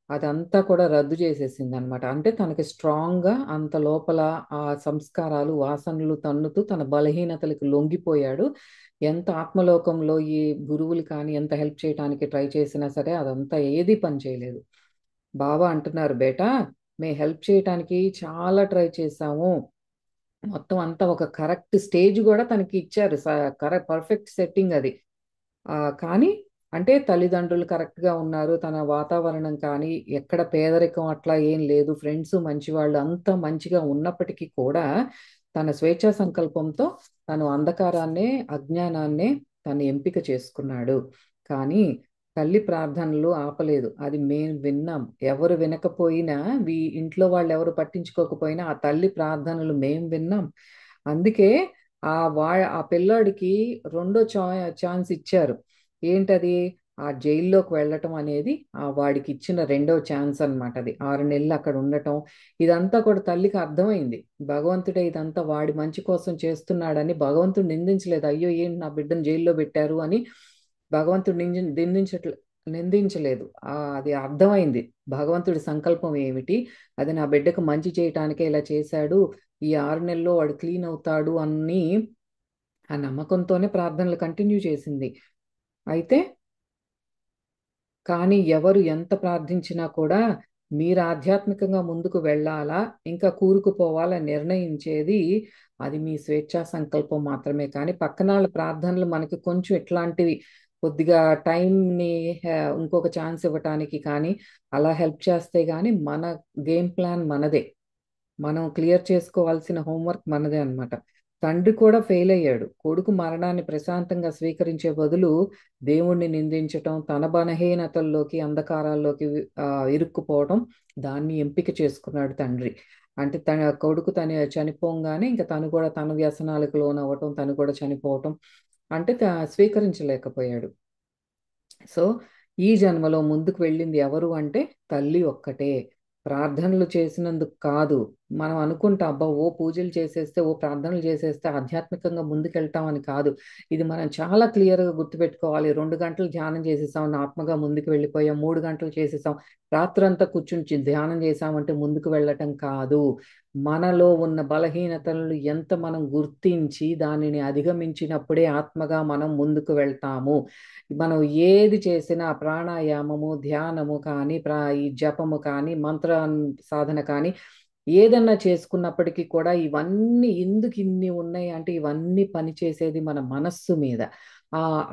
అదంతా కూడా రద్దు చేసేసింది అనమాట. అంటే తనకి స్ట్రాంగ్గా అంత లోపల ఆ సంస్కారాలు, వాసనలు తన్నుతూ తన బలహీనతలకు లొంగిపోయాడు. ఎంత ఆత్మలోకంలో ఈ గురువులు కానీ ఎంత హెల్ప్ చేయడానికి ట్రై చేసినా సరే అదంతా ఏది పని చేయలేదు. బాబా అంటున్నారు, బేటా మేము హెల్ప్ చేయటానికి చాలా ట్రై చేశాము. మొత్తం అంతా ఒక కరెక్ట్ స్టేజ్ కూడా తనకి ఇచ్చారు. కరెక్ట్ పర్ఫెక్ట్ సెట్టింగ్ అది. కానీ అంటే తల్లిదండ్రులు కరెక్ట్గా ఉన్నారు. తన వాతావరణం కానీ ఎక్కడ పేదరికం అట్లా ఏం లేదు. ఫ్రెండ్స్ మంచి వాళ్ళు అంతా మంచిగా ఉన్నప్పటికీ కూడా తన స్వేచ్ఛా సంకల్పంతో తను అంధకారాన్నే, అజ్ఞానాన్నే తను ఎంపిక చేసుకున్నాడు. కానీ తల్లి ప్రార్థనలు ఆపలేదు. అది మేము విన్నాం. ఎవరు వినకపోయినా, ఇంట్లో వాళ్ళు ఎవరు పట్టించుకోకపోయినా ఆ తల్లి ప్రార్థనలు మేము విన్నాం. అందుకే ఆ పిల్లాడికి రెండో ఛాన్స్ ఇచ్చారు. ఏంటది? ఆ జైల్లోకి వెళ్ళటం అనేది వాడికి ఇచ్చిన రెండో ఛాన్స్ అన్నమాట. అది 6 నెలలు అక్కడ ఉండటం. ఇదంతా కూడా తల్లికి అర్థమైంది. భగవంతుడే ఇదంతా వాడి మంచి కోసం చేస్తున్నాడని భగవంతుడు నిందించలేదు. అయ్యో ఏంటి నా బిడ్డను జైల్లో పెట్టారు అని భగవంతుడు నిందించలేదు. అది అర్థమైంది. భగవంతుడి సంకల్పం ఏమిటి, అది నా బిడ్డకు మంచి చేయటానికే ఇలా చేశాడు, ఈ 6 నెలల్లో వాడు క్లీన్ అవుతాడు అని ఆ నమ్మకంతోనే ప్రార్థనలు కంటిన్యూ చేసింది. అయితే కానీ ఎవరు ఎంత ప్రార్థించినా కూడా మీరు ఆధ్యాత్మికంగా ముందుకు వెళ్ళాలా, ఇంకా కూరుకుపోవాలా నిర్ణయించేది అది మీ స్వేచ్ఛా సంకల్పం మాత్రమే. కానీ పక్కన వాళ్ళ ప్రార్థనలు మనకి కొంచెం ఇట్లాంటివి కొద్దిగా టైంని ఇంకొక ఛాన్స్ ఇవ్వటానికి కానీ అలా హెల్ప్ చేస్తే కానీ మన గేమ్ ప్లాన్ మనదే. మనం క్లియర్ చేసుకోవాల్సిన హోంవర్క్ మనదే అన్నమాట. తండ్రి కూడా ఫెయిల్ అయ్యాడు. కొడుకు మరణాన్ని ప్రశాంతంగా స్వీకరించే బదులు దేవుణ్ణి నిందించటం, తన బలహీనతల్లోకి, అంధకారాల్లోకి ఇరుక్కుపోవటం, దాన్ని ఎంపిక చేసుకున్నాడు తండ్రి. అంటే తన కొడుకు చనిపోగానే ఇంకా తను కూడా తన వ్యసనాలకు లోనవ్వటం, తను కూడా చనిపోవటం అంటే స్వీకరించలేకపోయాడు. సో ఈ జన్మలో ముందుకు వెళ్ళింది ఎవరు అంటే తల్లి ఒక్కటే. ప్రార్థనలు చేసినందుకు కాదు. మనం అనుకుంటాం అబ్బా ఓ పూజలు చేసేస్తే, ఓ ప్రార్థనలు చేసేస్తే ఆధ్యాత్మికంగా ముందుకెళ్తామని కాదు. ఇది మనం చాలా క్లియర్గా గుర్తుపెట్టుకోవాలి. 2 గంటలు ధ్యానం చేసేసాం, ఆత్మగా ముందుకు వెళ్ళిపోయాం. 3 గంటలు చేసేసాం, రాత్రంతా కూర్చుని ధ్యానం చేసామంటే ముందుకు వెళ్ళటం కాదు. మనలో ఉన్న బలహీనతలను ఎంత మనం గుర్తించి దానిని అధిగమించినప్పుడే ఆత్మగా మనం ముందుకు వెళ్తాము. మనం ఏది చేసినా ప్రాణాయామము, ధ్యానము కానీ ఈ జపము కానీ మంత్ర సాధన కానీ ఏదన్నా చేసుకున్నప్పటికీ కూడా ఇవన్నీ ఎందుకు ఇన్ని ఉన్నాయి అంటే ఇవన్నీ పనిచేసేది మన మనస్సు మీద.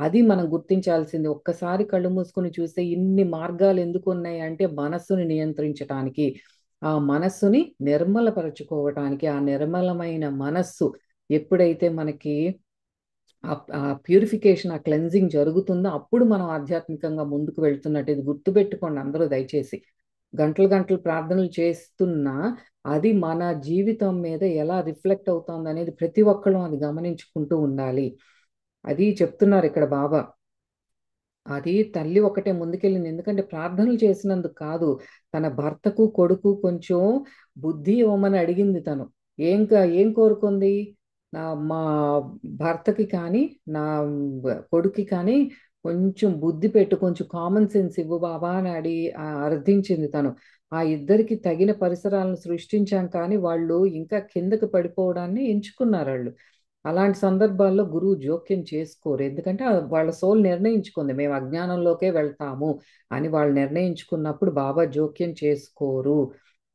అది మనం గుర్తించాల్సింది. ఒక్కసారి కళ్ళు మూసుకొని చూస్తే ఇన్ని మార్గాలు ఎందుకు ఉన్నాయి అంటే మనస్సుని నియంత్రించటానికి, ఆ మనస్సుని నిర్మలపరచుకోవటానికి. ఆ నిర్మలమైన మనస్సు ఎప్పుడైతే మనకి ఆ ప్యూరిఫికేషన్, ఆ క్లెన్జింగ్ జరుగుతుందో అప్పుడు మనం ఆధ్యాత్మికంగా ముందుకు వెళ్తున్నట్టు. ఇది గుర్తుపెట్టుకోండి అందరూ దయచేసి. గంటలు గంటలు ప్రార్థనలు చేస్తున్నా అది మన జీవితం మీద ఎలా రిఫ్లెక్ట్ అవుతుంది అనేది ప్రతి ఒక్కళ్ళు అది గమనించుకుంటూ ఉండాలి. అది చెప్తున్నారు ఇక్కడ బాబా. అది తల్లి ఒకటే ముందుకెళ్ళింది. ఎందుకంటే ప్రార్థనలు చేసినందుకు కాదు, తన భర్తకు కొడుకు కొంచెం బుద్ధి ఇవ్వమని అడిగింది తను. ఏం కోరుకుంది? మా భర్తకి కానీ నా కొడుక్కి కానీ కొంచెం బుద్ధి పెట్టు, కొంచెం కామన్ సెన్స్ ఇవ్వు బాబా అని అర్థించింది తను. ఆ ఇద్దరికి తగిన పరిసరాలను సృష్టించాం కానీ వాళ్ళు ఇంకా కిందకి పడిపోవడాన్ని ఎంచుకున్నారు వాళ్ళు. అలాంటి సందర్భాల్లో గురువు జోక్యం చేసుకోరు. ఎందుకంటే వాళ్ళ సోల్ నిర్ణయించుకుంది మేము అజ్ఞానంలోకే వెళ్తాము అని వాళ్ళు నిర్ణయించుకున్నప్పుడు బాబా జోక్యం చేసుకోరు.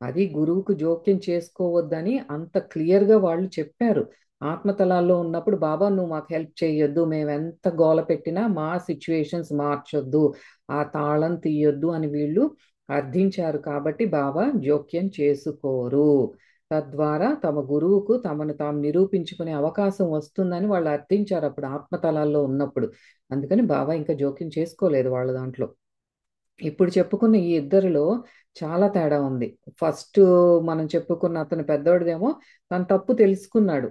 అది గురువుకు జోక్యం చేసుకోవద్దని అంత క్లియర్గా వాళ్ళు చెప్పారు. ఆత్మతలాల్లో ఉన్నప్పుడు బాబా నువ్వు మాకు హెల్ప్ చేయొద్దు, మేము ఎంత గోల పెట్టినా మా సిచ్యువేషన్స్ మార్చొద్దు, ఆ తాళం తీయొద్దు అని వీళ్ళు అర్థించారు. కాబట్టి బాబా జోక్యం చేసుకోరు. తద్వారా తమ గురువుకు తమను తాము నిరూపించుకునే అవకాశం వస్తుందని వాళ్ళు అర్థించారు అప్పుడు ఆత్మతలాల్లో ఉన్నప్పుడు. అందుకని బాబా ఇంకా జోక్యం చేసుకోలేదు వాళ్ళ దాంట్లో. ఇప్పుడు చెప్పుకున్న ఈ ఇద్దరిలో చాలా తేడా ఉంది. ఫస్ట్ మనం చెప్పుకున్న అతను పెద్దోడిదేమో తన తప్పు తెలుసుకున్నాడు.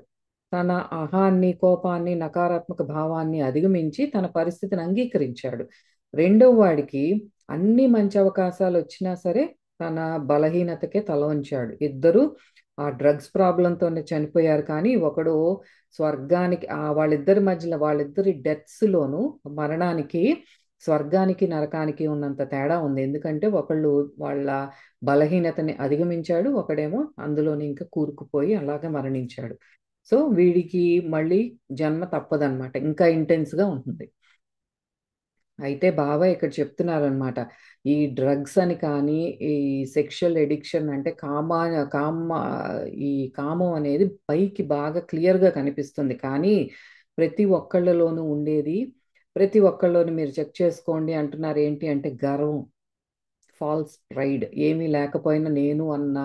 తన అహాన్ని, కోపాన్ని, నకారాత్మక భావాన్ని అధిగమించి తన పరిస్థితిని అంగీకరించాడు. రెండవ వాడికి అన్ని మంచి అవకాశాలు వచ్చినా సరే తన బలహీనతకే తల వంచాడు. ఇద్దరు ఆ డ్రగ్స్ ప్రాబ్లంతోనే చనిపోయారు. కానీ ఒకడు స్వర్గానికి, వాళ్ళిద్దరి మధ్యలో వాళ్ళిద్దరి డెత్స్ లోను మరణానికి స్వర్గానికి నరకానికి ఉన్నంత తేడా ఉంది. ఎందుకంటే ఒకళ్ళు వాళ్ళ బలహీనతని అధిగమించాడు, ఒకడేమో అందులోని ఇంకా కూరుకుపోయి అలాగే మరణించాడు. సో వీడికి మళ్ళీ జన్మ తప్పదన్నమాట, ఇంకా ఇంటెన్స్గా ఉంటుంది. అయితే బాబా ఇక్కడ చెప్తున్నారనమాట, ఈ డ్రగ్స్ అని కానీ ఈ సెక్షువల్ ఎడిక్షన్ అంటే కామ ఈ కామం అనేది పైకి బాగా క్లియర్గా కనిపిస్తుంది. కానీ ప్రతి ఒక్కళ్ళలోనూ ఉండేది, ప్రతి ఒక్కళ్ళలోనూ మీరు చెక్ చేసుకోండి అంటున్నారు. ఏంటి అంటే గర్వం, ఫాల్స్ ప్రైడ్. ఏమీ లేకపోయినా నేను అన్న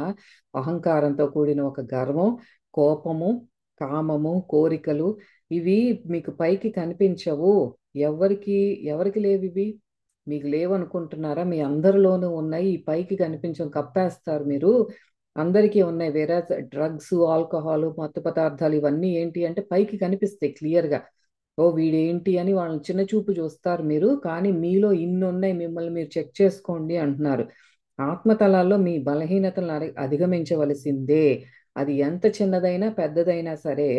అహంకారంతో కూడిన ఒక గర్వం, కోపము, కామము, కోరికలు. ఇవి మీకు పైకి కనిపించవు. ఎవరికి ఎవరికి లేవు ఇవి? మీకు లేవనుకుంటున్నారా? మీ అందరిలోనూ ఉన్నాయి. ఈ పైకి కనిపించవు, కప్పేస్తారు మీరు. అందరికీ ఉన్నాయి. వేరే డ్రగ్స్, ఆల్కహాల్, మత్తు పదార్థాలు ఇవన్నీ ఏంటి అంటే పైకి కనిపిస్తాయి క్లియర్గా. ఓ వీడేంటి అని వాళ్ళని చిన్న చూపు చూస్తారు మీరు, కానీ మీలో ఇన్ని ఉన్నాయి, మిమ్మల్ని మీరు చెక్ చేసుకోండి అంటున్నారు. ఆత్మతలాల్లో మీ బలహీనతలను అధిగమించవలసిందే. అది ఎంత చిన్నదైనా పెద్దదైనా సరే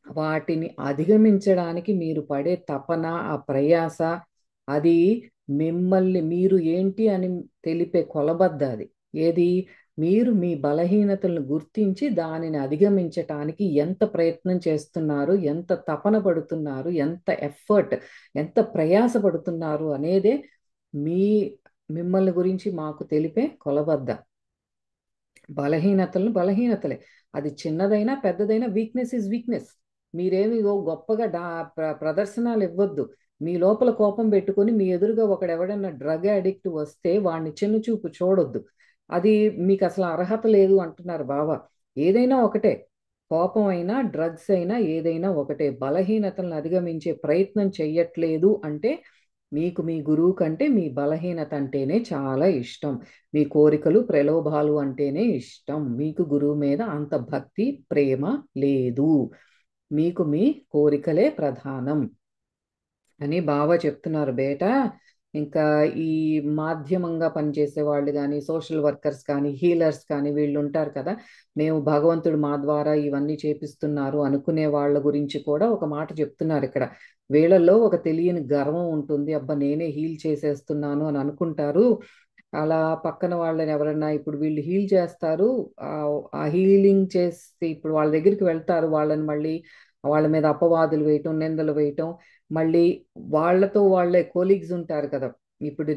వాటిని అధిగమించడానికి మీరు పడే తపన, ఆ ప్రయాస, అది మిమ్మల్ని మీరు ఏంటి అని తెలిపే కొలబద్ద అది. ఏది? మీరు మీ బలహీనతలను గుర్తించి దానిని అధిగమించటానికి ఎంత ప్రయత్నం చేస్తున్నారు, ఎంత తపన పడుతున్నారు, ఎంత ఎఫర్ట్, ఎంత ప్రయాస పడుతున్నారు అనేదే మీ మిమ్మల్ని గురించి మాకు తెలిపే కొలబద్ద. బలహీనతలను బలహీనతలే, అది చిన్నదైనా పెద్దదైనా వీక్నెస్ ఇస్ వీక్నెస్. మీరేమి గొప్పగా ప్రదర్శనలు ఇవ్వద్దు. మీ లోపల కోపం పెట్టుకొని మీ ఎదురుగా ఒకడెవడన్నా డ్రగ్ అడిక్ట్ వస్తే వాడిని చిన్న చూపు చూడొద్దు. అది మీకు అసలు అర్హత లేదు అంటున్నారు బాబా. ఏదైనా ఒకటే, కోపం అయినా డ్రగ్స్ అయినా ఏదైనా ఒకటే. బలహీనతలను అధిగమించే ప్రయత్నం చెయ్యట్లేదు అంటే మీకు మీ గురువు కంటే మీ బలహీనత అంటేనే చాలా ఇష్టం, మీ కోరికలు ప్రలోభాలు అంటేనే ఇష్టం, మీకు గురువు మీద అంత భక్తి ప్రేమ లేదు, మీకు మీ కోరికలే ప్రధానం అని బాబా చెప్తున్నారు బేటా. ఇంకా ఈ మాధ్యమంగా పనిచేసే వాళ్ళు కానీ, సోషల్ వర్కర్స్ కానీ, హీలర్స్ కానీ వీళ్ళు ఉంటారు కదా, మేము భగవంతుడు మా ద్వారా ఇవన్నీ చేపిస్తున్నారు అనుకునే వాళ్ళ గురించి కూడా ఒక మాట చెప్తున్నారు ఇక్కడ. వీళ్ళల్లో ఒక తెలియని గర్వం ఉంటుంది. అబ్బా నేనే హీల్ చేసేస్తున్నాను అని అనుకుంటారు. అలా పక్కన వాళ్ళని ఎవరన్నా ఇప్పుడు వీళ్ళు హీల్ చేస్తారు, ఆ ఆ హీలింగ్ చేసి ఇప్పుడు వాళ్ళ దగ్గరికి వెళ్తారు, వాళ్ళని మళ్ళీ వాళ్ళ మీద అపవాదులు వేయటం, నిందలు వేయటం, మళ్ళీ వాళ్ళతో వాళ్ళే కొలీగ్స్ ఉంటారు కదా, ఇప్పుడు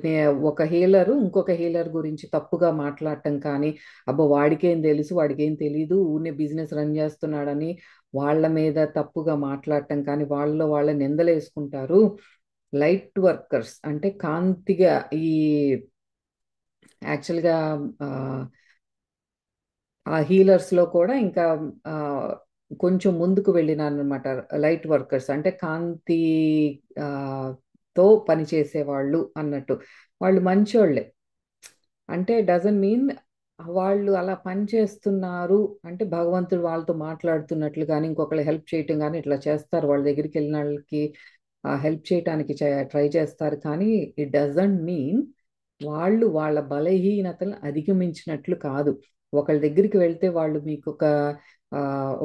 ఒక హీలరు ఇంకొక హీలర్ గురించి తప్పుగా మాట్లాడటం కానీ, అబ్బా వాడికేం తెలుసు, వాడికేం తెలీదు, ఊరినే బిజినెస్ రన్ చేస్తున్నాడని వాళ్ళ మీద తప్పుగా మాట్లాడటం కానీ, వాళ్ళలో వాళ్ళ నిందలేసుకుంటారు. లైట్ వర్కర్స్ అంటే కాంతిగా ఈ యాక్చువల్గా ఆ హీలర్స్లో కూడా ఇంకా ఆ, కొంచెం ముందుకు వెళ్ళినాను అనమాట. లైట్ వర్కర్స్ అంటే కాంతి ఆ, తో పనిచేసే వాళ్ళు అన్నట్టు. వాళ్ళు మంచోళ్ళే. అంటే డజన్ మీన్ వాళ్ళు అలా పని చేస్తున్నారు అంటే భగవంతుడు వాళ్ళతో మాట్లాడుతున్నట్లు కానీ, ఇంకొకళ్ళు హెల్ప్ చేయటం కానీ ఇట్లా చేస్తారు. వాళ్ళ దగ్గరికి వెళ్ళిన వాళ్ళకి హెల్ప్ చేయటానికి ట్రై చేస్తారు. కానీ ఇట్ డజంట్ మీన్ వాళ్ళు వాళ్ళ బలహీనతలను అధిగమించినట్లు కాదు. ఒకళ్ళ దగ్గరికి వెళ్తే వాళ్ళు మీకు ఒక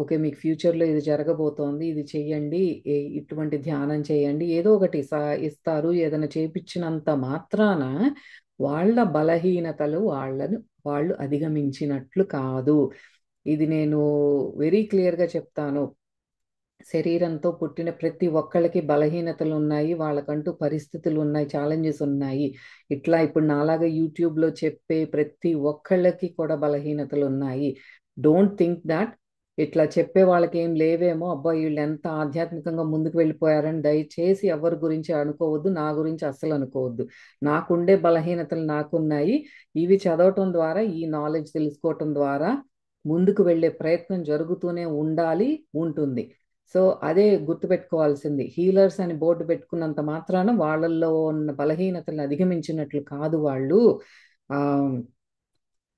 ఓకే, మీకు ఫ్యూచర్లో ఇది జరగబోతోంది, ఇది చెయ్యండి, ఇటువంటి ధ్యానం చేయండి, ఏదో ఒకటి ఇస్తారు. ఏదైనా చేపించినంత మాత్రాన వాళ్ళ బలహీనతలు వాళ్ళు అధిగమించినట్లు కాదు. ఇది నేను వెరీ క్లియర్గా చెప్తాను. శరీరంతో పుట్టిన ప్రతి ఒక్కళ్ళకి బలహీనతలు ఉన్నాయి. వాళ్ళకంటూ పరిస్థితులు ఉన్నాయి, ఛాలెంజెస్ ఉన్నాయి. ఇట్లా ఇప్పుడు నాలాగా యూట్యూబ్లో చెప్పే ప్రతి ఒక్కళ్ళకి కూడా బలహీనతలు ఉన్నాయి. డోంట్ థింక్ దాట్ ఇట్లా చెప్పే వాళ్ళకి ఏం లేవేమో, అబ్బా వీళ్ళు ఎంత ఆధ్యాత్మికంగా ముందుకు వెళ్ళిపోయారని దయచేసి ఎవరి గురించి అనుకోవద్దు. నా గురించి అస్సలు అనుకోవద్దు. నాకుండే బలహీనతలు నాకున్నాయి. ఇవి చదవటం ద్వారా, ఈ నాలెడ్జ్ తెలుసుకోవటం ద్వారా ముందుకు వెళ్ళే ప్రయత్నం జరుగుతూనే ఉండాలి, ఉంటుంది. సో అదే గుర్తుపెట్టుకోవాల్సింది. హీలర్స్ అని బోర్డు పెట్టుకున్నంత మాత్రాన వాళ్ళల్లో ఉన్న బలహీనతలను అధిగమించినట్లు కాదు వాళ్ళు ఆ,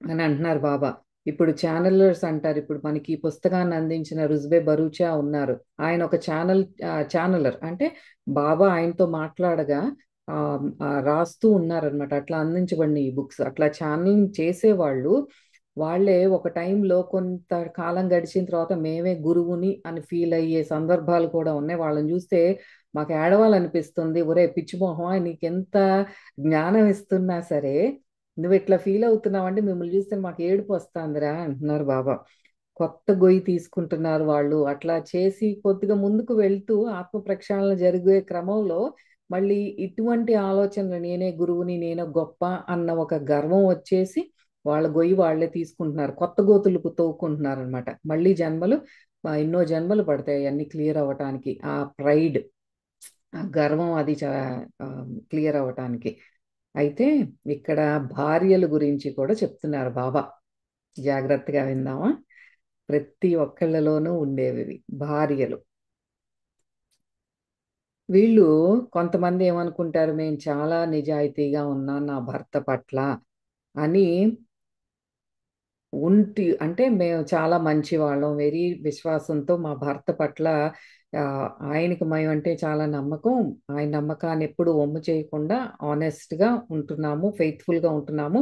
అని అంటున్నారు బాబా. ఇప్పుడు ఛానలర్స్ అంటారు. ఇప్పుడు మనకి ఈ పుస్తకాన్ని అందించిన రుజ్బే బరూచా ఉన్నారు. ఆయన ఒక ఛానలర్ అంటే బాబా ఆయనతో మాట్లాడగా ఆ, రాస్తూ ఉన్నారనమాట. అట్లా అందించబడిన ఈ బుక్స్. అట్లా ఛానలింగ్ చేసేవాళ్ళు వాళ్ళే ఒక టైంలో కొంత కాలం గడిచిన తర్వాత మేమే గురువుని అని ఫీల్ అయ్యే సందర్భాలు కూడా ఉన్నాయి. వాళ్ళని చూస్తే మాకు ఏడవాలనిపిస్తుంది. ఒరే పిచ్చిమోహం, నీకెంత జ్ఞానం ఇస్తున్నా సరే నువ్వు ఇట్లా ఫీల్ అవుతున్నావంటే మిమ్మల్ని చూస్తే మాకు ఏడుపు వస్తుందిరా అంటున్నారు బాబా. కొత్త గొయ్యి తీసుకుంటున్నారు వాళ్ళు. అట్లా చేసి కొద్దిగా ముందుకు వెళ్తూ ఆత్మ ప్రక్షాళన జరిగే క్రమంలో మళ్ళీ ఇటువంటి ఆలోచనలు, నేనే గురువుని, నేనే గొప్ప అన్న ఒక గర్వం వచ్చేసి వాళ్ళ గొయ్యి వాళ్ళే తీసుకుంటున్నారు. కొత్త గోతులు తవ్వుకుంటున్నారు అనమాట. మళ్ళీ జన్మలు ఎన్నో జన్మలు పడతాయి అన్ని క్లియర్ అవ్వటానికి. ఆ ప్రైడ్, ఆ గర్వం అది క్లియర్ అవ్వటానికి. అయితే ఇక్కడ భార్యల గురించి కూడా చెప్తున్నారు బాబా. జాగ్రత్తగా విందామా. ప్రతి ఒక్కళ్ళలోనూ ఉండేవి ఇవి, భార్యలు. వీళ్ళు కొంతమంది ఏమనుకుంటారు, మేము చాలా నిజాయితీగా ఉన్నాం నా భర్త పట్ల అని. అంటే మేము చాలా మంచి వాళ్ళం, వెరీ విశ్వాసంతో మా భర్త పట్ల ఆ, ఆయనకి మేము అంటే చాలా నమ్మకం. ఆయన నమ్మకాన్ని ఎప్పుడు వమ్ము చేయకుండా ఆనెస్ట్గా ఉంటున్నాము, ఫెయిత్ఫుల్గా ఉంటున్నాము.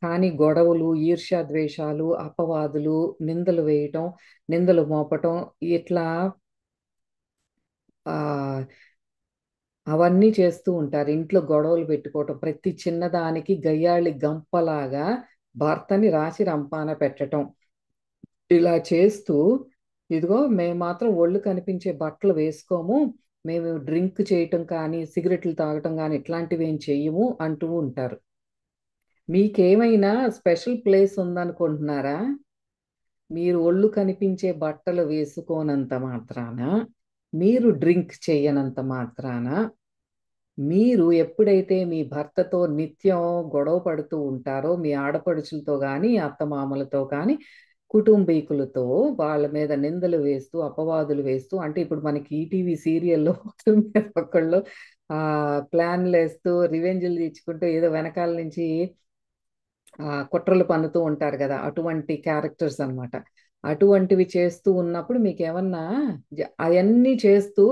కానీ గొడవలు, ఈర్ష్య, ద్వేషాలు, అపవాదులు, నిందలు వేయటం, నిందలు మోపటం, ఇట్లా ఆ అవన్నీ చేస్తూ ఉంటారు. ఇంట్లో గొడవలు పెట్టుకోవటం, ప్రతి చిన్నదానికి గయ్యాళి గంపలాగా భర్తని రాసి రంపాన పెట్టటం, ఇలా చేస్తూ ఇదిగో మేము మాత్రం ఒళ్ళు కనిపించే బట్టలు వేసుకోము, మేము డ్రింక్ చేయటం కానీ సిగరెట్లు తాగటం కానీ ఇట్లాంటివి ఏం చెయ్యము అంటూ ఉంటారు. మీకేమైనా స్పెషల్ ప్లేస్ ఉందనుకుంటున్నారా? మీరు ఒళ్ళు కనిపించే బట్టలు వేసుకోనంత మాత్రాన, మీరు డ్రింక్ చేయనంత మాత్రాన, మీరు ఎప్పుడైతే మీ భర్తతో నిత్యం గొడవ పడుతూ ఉంటారో, మీ ఆడపడుచులతో కానీ అత్తమామలతో కానీ కుటుంబీకులతో వాళ్ళ మీద నిందలు వేస్తూ అపవాదులు వేస్తూ, అంటే ఇప్పుడు మనకి ఈటీవీ సీరియల్లో ఒకరి మీద ఒకళ్ళు ఆ ప్లాన్లు వేస్తూ రివెంజ్లు తీర్చుకుంటూ ఏదో వెనకాల నుంచి కుట్రలు పన్నుతూ ఉంటారు కదా, అటువంటి క్యారెక్టర్స్ అన్నమాట. అటువంటివి చేస్తూ ఉన్నప్పుడు మీకేమన్నా అవన్నీ చేస్తూ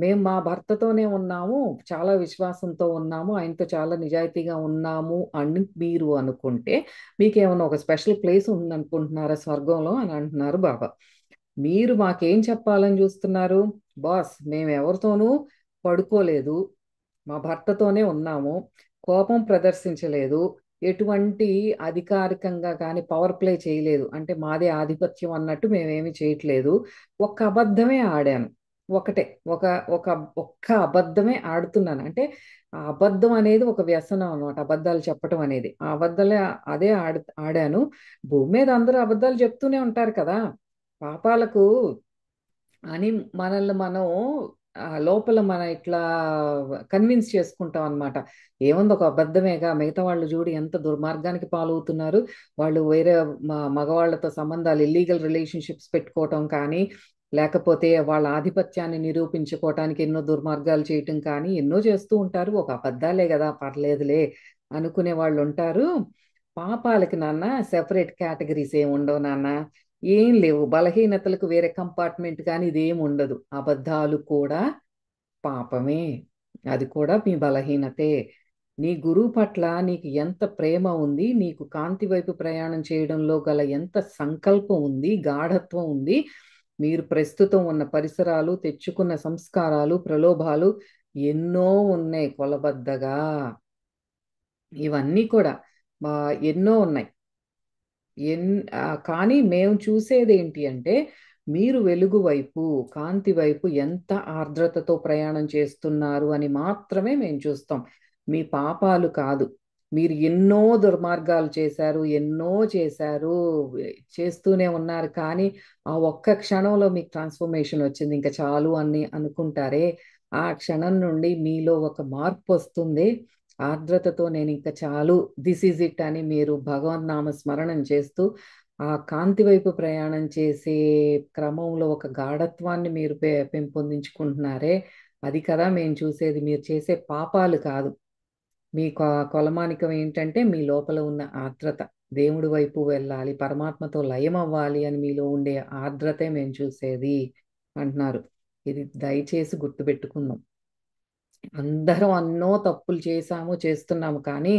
మేము మా భర్తతోనే ఉన్నాము, చాలా విశ్వాసంతో ఉన్నాము, ఆయనతో చాలా నిజాయితీగా ఉన్నాము అని మీరు అనుకుంటే మీకేమన్నా ఒక స్పెషల్ ప్లేస్ ఉందనుకుంటున్నారా స్వర్గంలో అని అంటున్నారు బాబా. మీరు మాకేం చెప్పాలని చూస్తున్నారు? బాస్, మేము ఎవరితోనూ పడుకోలేదు, మా భర్తతోనే ఉన్నాము, కోపం ప్రదర్శించలేదు, ఎటువంటి అధికారికంగా కానీ పవర్ ప్లే చేయలేదు, అంటే మాదే ఆధిపత్యం అన్నట్టు మేమేమి చేయట్లేదు, ఒక్క అబద్ధమే ఆడాను. ఒకటే ఒక ఒక ఒక్క అబద్ధమే ఆడుతున్నాను. అంటే ఆ అబద్ధం అనేది ఒక వ్యసనం అనమాట. అబద్ధాలు చెప్పటం అనేది. ఆ అబద్ధాలే అదే ఆడాను. భూమి మీద అందరూ అబద్ధాలు చెప్తూనే ఉంటారు కదా! పాపాలకు అని మనల్ని మనం లోపల మనం ఇట్లా కన్విన్స్ చేసుకుంటాం అనమాట. ఏముంది ఒక అబద్ధమేగా, మిగతా వాళ్ళు చూడు ఎంత దుర్మార్గానికి పాలవుతున్నారు. వాళ్ళు వేరే మగవాళ్ళతో సంబంధాలు ఇల్లీగల్ రిలేషన్షిప్స్ పెట్టుకోవటం కానీ, లేకపోతే వాళ్ళ ఆధిపత్యాన్ని నిరూపించుకోవటానికి ఎన్నో దుర్మార్గాలు చేయటం కానీ ఎన్నో చేస్తూ ఉంటారు. ఒక అబద్ధాలే కదా పర్లేదులే అనుకునే వాళ్ళు ఉంటారు. పాపాలకి నాన్న సెపరేట్ కేటగిరీస్ ఏమి ఉండవు నాన్న. ఏం లేవు. బలహీనతలకు వేరే కంపార్ట్మెంట్ కానీ ఇదేం ఉండదు. అబద్ధాలు కూడా పాపమే. అది కూడా మీ బలహీనతే. నీ గురువు పట్ల నీకు ఎంత ప్రేమ ఉంది, నీకు కాంతి వైపు ప్రయాణం చేయడంలో గల ఎంత సంకల్పం ఉంది, గాఢత్వం ఉంది. మీరు ప్రస్తుతం ఉన్న పరిసరాలు, తెచ్చుకున్న సంస్కారాలు, ప్రలోభాలు ఎన్నో ఉన్నాయి కొలబద్దగా. ఇవన్నీ కూడా ఎన్నో ఉన్నాయి. ఎన్ కానీ మేము చూసేది ఏంటి అంటే మీరు వెలుగు వైపు, కాంతి వైపు ఎంత ఆర్ద్రతతో ప్రయాణం చేస్తున్నారు అని మాత్రమే మేము చూస్తాం. మీ పాపాలు కాదు. మీరు ఎన్నో దుర్మార్గాలు చేశారు, ఎన్నో చేశారు, చేస్తూనే ఉన్నారు. కానీ ఆ ఒక్క క్షణంలో మీకు ట్రాన్స్ఫర్మేషన్ వచ్చింది, ఇంకా చాలు అని అనుకుంటారే, ఆ క్షణం నుండి మీలో ఒక మార్పు వస్తుంది. ఆర్ద్రతతో నేను ఇంకా చాలు, దిస్ ఈజ్ ఇట్ అని మీరు భగవన్ నామ స్మరణం చేస్తూ ఆ కాంతి వైపు ప్రయాణం చేసే క్రమంలో ఒక గాఢత్వాన్ని మీరు పెంపొందించుకుంటున్నారే, అది కదా మేము చూసేది. మీరు చేసే పాపాలు కాదు. మీ కొలమానికం ఏంటంటే మీ లోపల ఉన్న ఆర్ద్రత. దేవుడి వైపు వెళ్ళాలి, పరమాత్మతో లయం అవ్వాలి అని మీలో ఉండే ఆర్ద్రతే మేము చూసేది అంటున్నారు. ఇది దయచేసి గుర్తుపెట్టుకుందాం. అందరం అన్నో తప్పులు చేశాము, చేస్తున్నాము. కానీ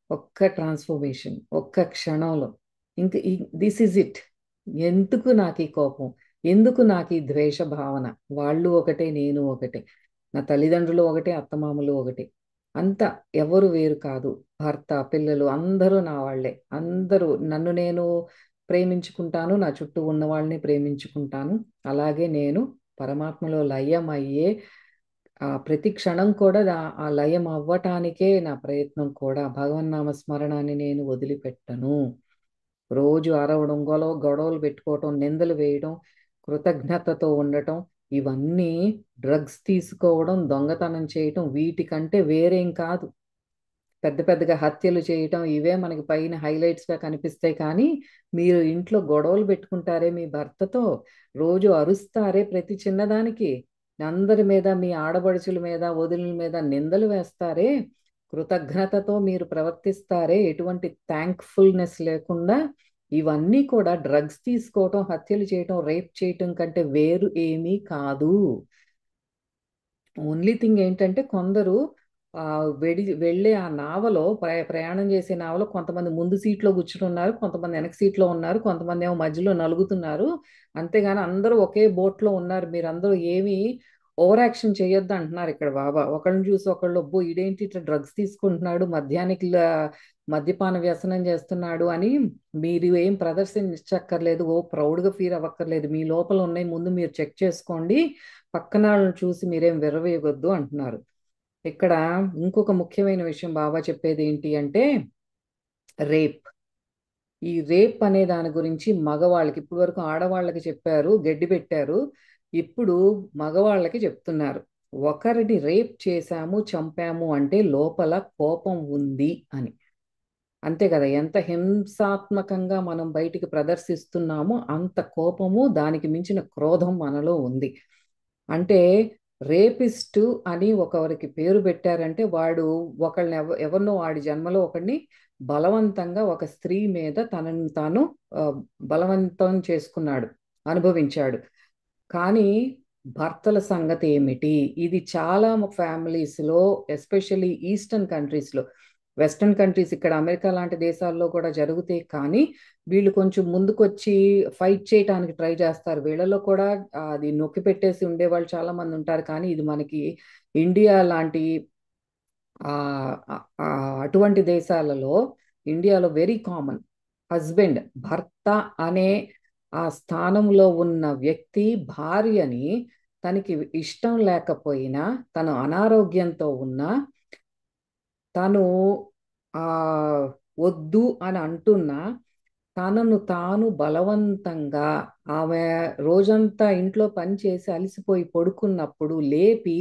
ఒక్క ట్రాన్స్ఫర్మేషన్, ఒక్క క్షణంలో ఇంక దిస్ ఇస్ ఇట్. ఎందుకు నాకు ఈ కోపం, ఎందుకు నాకు ఈ ద్వేష భావన? వాళ్ళు ఒకటే, నేను ఒకటే, నా తల్లిదండ్రులు ఒకటే, అత్తమామలు ఒకటే, అంతా ఎవరు వేరు కాదు. భర్త, పిల్లలు అందరూ నా వాళ్ళే. అందరూ నన్ను నేను ప్రేమించుకుంటాను, నా చుట్టూ ఉన్న వాళ్ళని ప్రేమించుకుంటాను. అలాగే నేను పరమాత్మలో లయం అయ్యే ప్రతి క్షణం కూడా ఆ లయం అవ్వటానికే నా ప్రయత్నం కూడా. భగవన్నామ స్మరణాన్ని నేను వదిలిపెట్టను. రోజు అరవడం, గొడవలు పెట్టుకోవటం, నిందలు వేయడం, కృతజ్ఞతతో ఉండటం, ఇవన్నీ డ్రగ్స్ తీసుకోవడం, దొంగతనం చేయటం వీటికంటే వేరేం కాదు. పెద్ద పెద్దగా హత్యలు చేయటం ఇవే మనకి పైన హైలైట్స్గా కనిపిస్తాయి. కానీ మీరు ఇంట్లో గొడవలు పెట్టుకుంటారే మీ భర్తతో, రోజు అరుస్తారే ప్రతి చిన్నదానికి, అందరి మీద, మీ ఆడబడుచుల మీద, వదినల మీద నిందలు వేస్తారే, కృతజ్ఞతతో మీరు ప్రవర్తిస్తారే ఎటువంటి థ్యాంక్ఫుల్నెస్ లేకుండా, ఇవన్నీ కూడా డ్రగ్స్ తీసుకోవటం, హత్యలు చేయటం, రేప్ చేయటం కంటే వేరు ఏమీ కాదు. ఓన్లీ థింగ్ ఏంటంటే కొందరు వెళ్ళే ఆ నావలో, ప్రయాణం చేసే నావలో కొంతమంది ముందు సీట్లో కూర్చున్నారు, కొంతమంది వెనక సీట్లో ఉన్నారు, కొంతమంది ఏమో మధ్యలో నలుగుతున్నారు. అంతేగాని అందరూ ఒకే బోట్లో ఉన్నారు. మీరందరూ ఏమీ ఓవర్ యాక్షన్ చేయొద్దు అంటున్నారు ఇక్కడ బాబా. ఒకళ్ళని చూసి ఒకళ్ళు, అబ్బో ఇదేంటి ఇట్లా డ్రగ్స్ తీసుకుంటున్నాడు, మద్యానికి మద్యపాన వ్యసనం చేస్తున్నాడు అని మీరు ఏం ప్రదర్శించక్కర్లేదు. ఓ ప్రౌడ్గా ఫీల్ అవ్వక్కర్లేదు. మీ లోపల ఉన్నాయి, ముందు మీరు చెక్ చేసుకోండి. పక్కన వాళ్ళని చూసి మీరేం విర్రవీయవద్దు అంటున్నారు. ఇక్కడ ఇంకొక ముఖ్యమైన విషయం బాబా చెప్పేది ఏంటి అంటే రేప్. ఈ రేప్ అనే దాని గురించి మగవాళ్ళకి, ఇప్పటి వరకు ఆడవాళ్ళకి చెప్పారు, గడ్డి పెట్టారు. ఇప్పుడు మగవాళ్ళకి చెప్తున్నారు. ఒకరిని రేప్ చేశాము, చంపాము అంటే లోపల కోపం ఉంది అని. అంతే కదా, ఎంత హింసాత్మకంగా మనం బయటికి ప్రదర్శిస్తున్నామో అంత కోపము, దానికి మించిన క్రోధం మనలో ఉంది. అంటే రేపిస్టు అని ఒకరికి పేరు పెట్టారంటే వాడు ఒకళ్ళని ఎవరినో వాడి జన్మలో ఒకడిని బలవంతంగా ఒక స్త్రీ మీద తనను తాను ఆ, బలవంతం చేసుకున్నాడు, అనుభవించాడు. కానీ భర్తల సంగతి ఏమిటి? ఇది చాలా ఫ్యామిలీస్లో, ఎస్పెషల్లీ ఈస్టర్న్ కంట్రీస్లో, వెస్టర్న్ కంట్రీస్ ఇక్కడ అమెరికా లాంటి దేశాల్లో కూడా జరుగుతాయి. కానీ వీళ్ళు కొంచెం ముందుకొచ్చి ఫైట్ చేయడానికి ట్రై చేస్తారు. వీళ్ళలో కూడా అది నొక్కి పెట్టేసి ఉండేవాళ్ళు చాలా మంది ఉంటారు. కానీ ఇది మనకి ఇండియా లాంటి ఆ, ఆ- ఆ, అటువంటి దేశాలలో, ఇండియాలో వెరీ కామన్. హస్బెండ్, భర్త అనే ఆ స్థానంలో ఉన్న వ్యక్తి భార్యని తనకి ఇష్టం లేకపోయినా, తను అనారోగ్యంతో ఉన్నా, తను ఆ వద్దు అని అంటున్నా, తనను తాను బలవంతంగా, ఆమె రోజంతా ఇంట్లో పని చేసి అలసిపోయి పడుకున్నప్పుడు లేపి,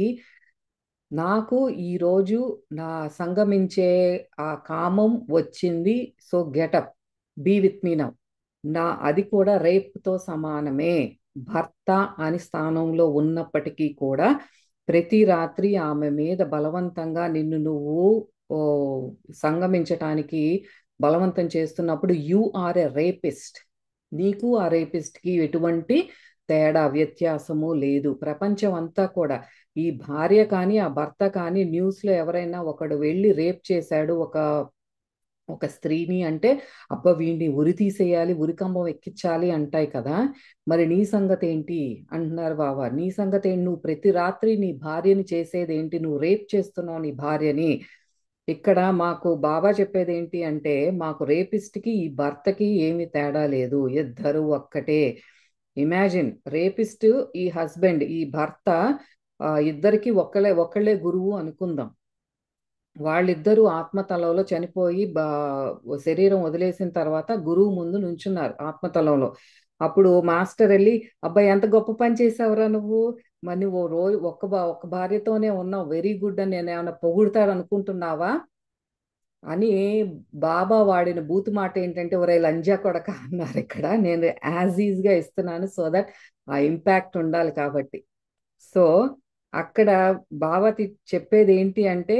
నాకు ఈరోజు నా సంగమించే ఆ కామం వచ్చింది, so get up, be with me now, నా అది కూడా రేప్తో సమానమే. భర్త అని స్థానంలో ఉన్నప్పటికీ కూడా ప్రతి రాత్రి ఆమె మీద బలవంతంగా నిన్ను నువ్వు ఓ, సంగమించటానికి బలవంతం చేస్తున్నప్పుడు యు ఆర్ ఎ రేపిస్ట్. నీకు ఆ రేపిస్ట్కి ఎటువంటి తేడా వ్యత్యాసము లేదు. ప్రపంచం అంతా కూడా, ఈ భార్య కానీ ఆ భర్త కానీ, న్యూస్లో ఎవరైనా ఒకడు వెళ్ళి రేప్ చేశాడు ఒక ఒక స్త్రీని అంటే, అబ్బా వీడిని ఉరి తీసేయాలి, ఉరికంబం ఎక్కించాలి అంటాయి కదా. మరి నీ సంగతి ఏంటి అంటున్నారు బాబా. నీ సంగతి ఏంటి? నువ్వు ప్రతి రాత్రి నీ భార్యని చేసేది ఏంటి? నువ్వు రేప్ చేస్తున్నావు నీ భార్యని. ఇక్కడ మాకు బాబా చెప్పేది ఏంటి అంటే, మాకు రేపిస్ట్కి ఈ భర్తకి ఏమి తేడా లేదు, ఇద్దరు ఒక్కటే. ఇమాజిన్, రేపిస్ట్ ఈ హస్బెండ్, ఈ భర్త, ఇద్దరికి ఒకళ్ళే గురువు అనుకుందాం. వాళ్ళిద్దరూ ఆత్మతలంలో చనిపోయి శరీరం వదిలేసిన తర్వాత గురువు ముందు నుంచున్నారు ఆత్మతలంలో. అప్పుడు మాస్టర్ వెళ్ళి, అబ్బాయి ఎంత గొప్ప పని చేసావురా నువ్వు, మరి నువ్వు రోజు ఒక్క భార్యతోనే ఉన్నావు, వెరీ గుడ్ అని నేను ఏమైనా పొగుడుతాడు అనుకుంటున్నావా అని బాబా వాడిన బూతు మాట ఏంటంటే, ఒరే లంజా కొడక అన్నారు. ఇక్కడ నేను యాజ్ ఈజ్గా ఇస్తున్నాను, సో దట్ ఆ ఇంపాక్ట్ ఉండాలి కాబట్టి. సో అక్కడ భావతి చెప్పేది ఏంటి అంటే,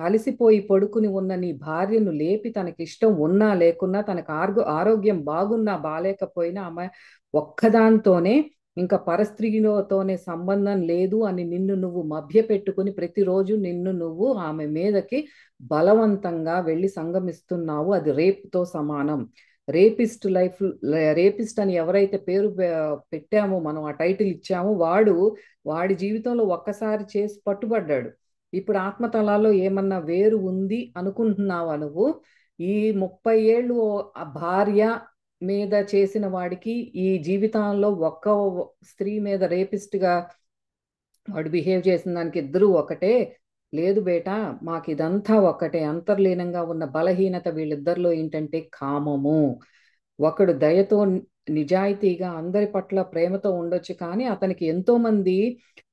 అలసిపోయి పడుకుని ఉన్న నీ భార్యను లేపి, తనకి ఇష్టం ఉన్నా లేకున్నా, తనకు ఆరోగ్యం బాగున్నా బాలేకపోయినా, ఆమె ఒక్కదాంతోనే, ఇంకా పరస్త్రీతోనే సంబంధం లేదు అని నిన్ను నువ్వు మభ్య పెట్టుకుని ప్రతిరోజు నిన్ను నువ్వు ఆమె మీదకి బలవంతంగా వెళ్ళి సంగమిస్తున్నావు. అది రేప్తో సమానం. రేపిస్ట్ లైఫ్, రేపిస్ట్ అని ఎవరైతే పేరు పెట్టామో, మనం ఆ టైటిల్ ఇచ్చామో, వాడి జీవితంలో ఒక్కసారి చేసి పట్టుబడ్డాడు. ఇప్పుడు ఆత్మతలాల్లో ఏమన్నా వేరు ఉంది అనుకుంటున్నావా నువ్వు? ఈ 30 ఏళ్ళు ఆ భార్య మీద చేసిన వాడికి ఈ జీవితంలో ఒక్క స్త్రీ మీద రేపిస్ట్గా వాడు బిహేవ్ చేసిన దానికి ఇద్దరూ ఒకటే. లేదు బేటా, మాకు ఇదంతా ఒక్కటే. అంతర్లీనంగా ఉన్న బలహీనత వీళ్ళిద్దరిలో ఏంటంటే కామము. ఒకడు దయతో నిజాయితీగా అందరి పట్ల ప్రేమతో ఉండొచ్చు, కానీ అతనికి ఎంతో మంది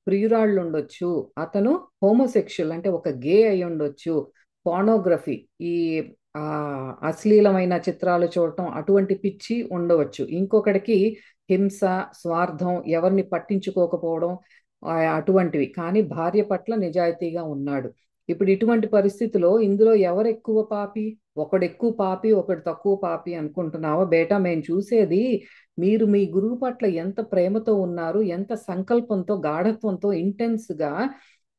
ప్రియురాళ్ళు ఉండొచ్చు. అతను హోమోసెక్షువల్ అంటే ఒక గే అయి ఉండొచ్చు. పోర్నోగ్రఫీ, ఈ ఆ అశ్లీలమైన చిత్రాలు చూడటం, అటువంటి పిచ్చి ఉండవచ్చు. ఇంకొకడికి హింస, స్వార్థం, ఎవరిని పట్టించుకోకపోవడం, అటువంటివి. కానీ భార్య పట్ల నిజాయితీగా ఉన్నాడు. ఇప్పుడు ఇటువంటి పరిస్థితిలో ఇందులో ఎవరు ఎక్కువ పాపి? ఒకడు ఎక్కువ పాపి, ఒకడు తక్కువ పాపి అనుకుంటున్నావా? బేటా, మేము చూసేది మీరు మీ గురువు పట్ల ఎంత ప్రేమతో ఉన్నారు, ఎంత సంకల్పంతో, గాఢత్వంతో, ఇంటెన్స్గా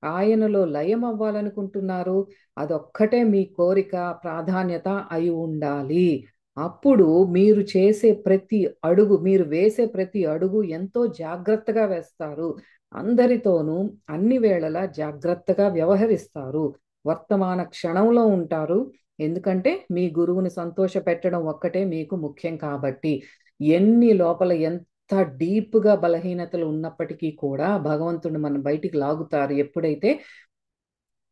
ఆయనలో లయం అవ్వాలనుకుంటున్నారు. అదొక్కటే మీ కోరిక, ప్రాధాన్యత అయి ఉండాలి. అప్పుడు మీరు చేసే ప్రతి అడుగు, మీరు వేసే ప్రతి అడుగు ఎంతో జాగ్రత్తగా వేస్తారు. అందరితోనూ అన్ని వేళలా జాగ్రత్తగా వ్యవహరిస్తారు. వర్తమాన క్షణంలో ఉంటారు. ఎందుకంటే మీ గురువుని సంతోష పెట్టడం ఒక్కటే మీకు ముఖ్యం కాబట్టి. ఎన్ని లోపల ఎంత డీప్గా బలహీనతలు ఉన్నప్పటికీ కూడా భగవంతుడు మన బయటికి లాగుతారు ఎప్పుడైతే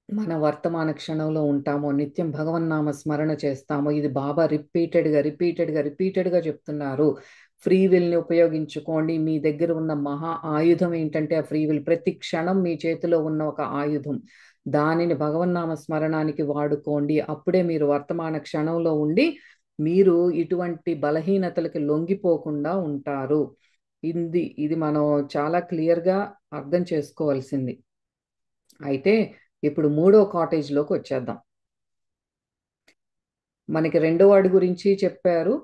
మన వర్తమాన క్షణంలో ఉంటామో, నిత్యం భగవన్నామ స్మరణ చేస్తామో. ఇది బాబా రిపీటెడ్గా చెప్తున్నారు. ఫ్రీ విల్ని ఉపయోగించుకోండి. మీ దగ్గర ఉన్న మహా ఆయుధం ఏంటంటే ఆ ఫ్రీ విల్. ప్రతి క్షణం మీ చేతిలో ఉన్న ఒక ఆయుధం. దానిని భగవన్నామ స్మరణానికి వాడుకోండి. అప్పుడే మీరు వర్తమాన క్షణంలో ఉండి మీరు ఇటువంటి బలహీనతలకి లొంగిపోకుండా ఉంటారు. ఇది మనం చాలా క్లియర్గా అర్థం చేసుకోవాల్సింది. అయితే ఇప్పుడు 3వ కాటేజ్లోకి వచ్చేద్దాం. మనకి రెండో వాడి గురించి చెప్పారు.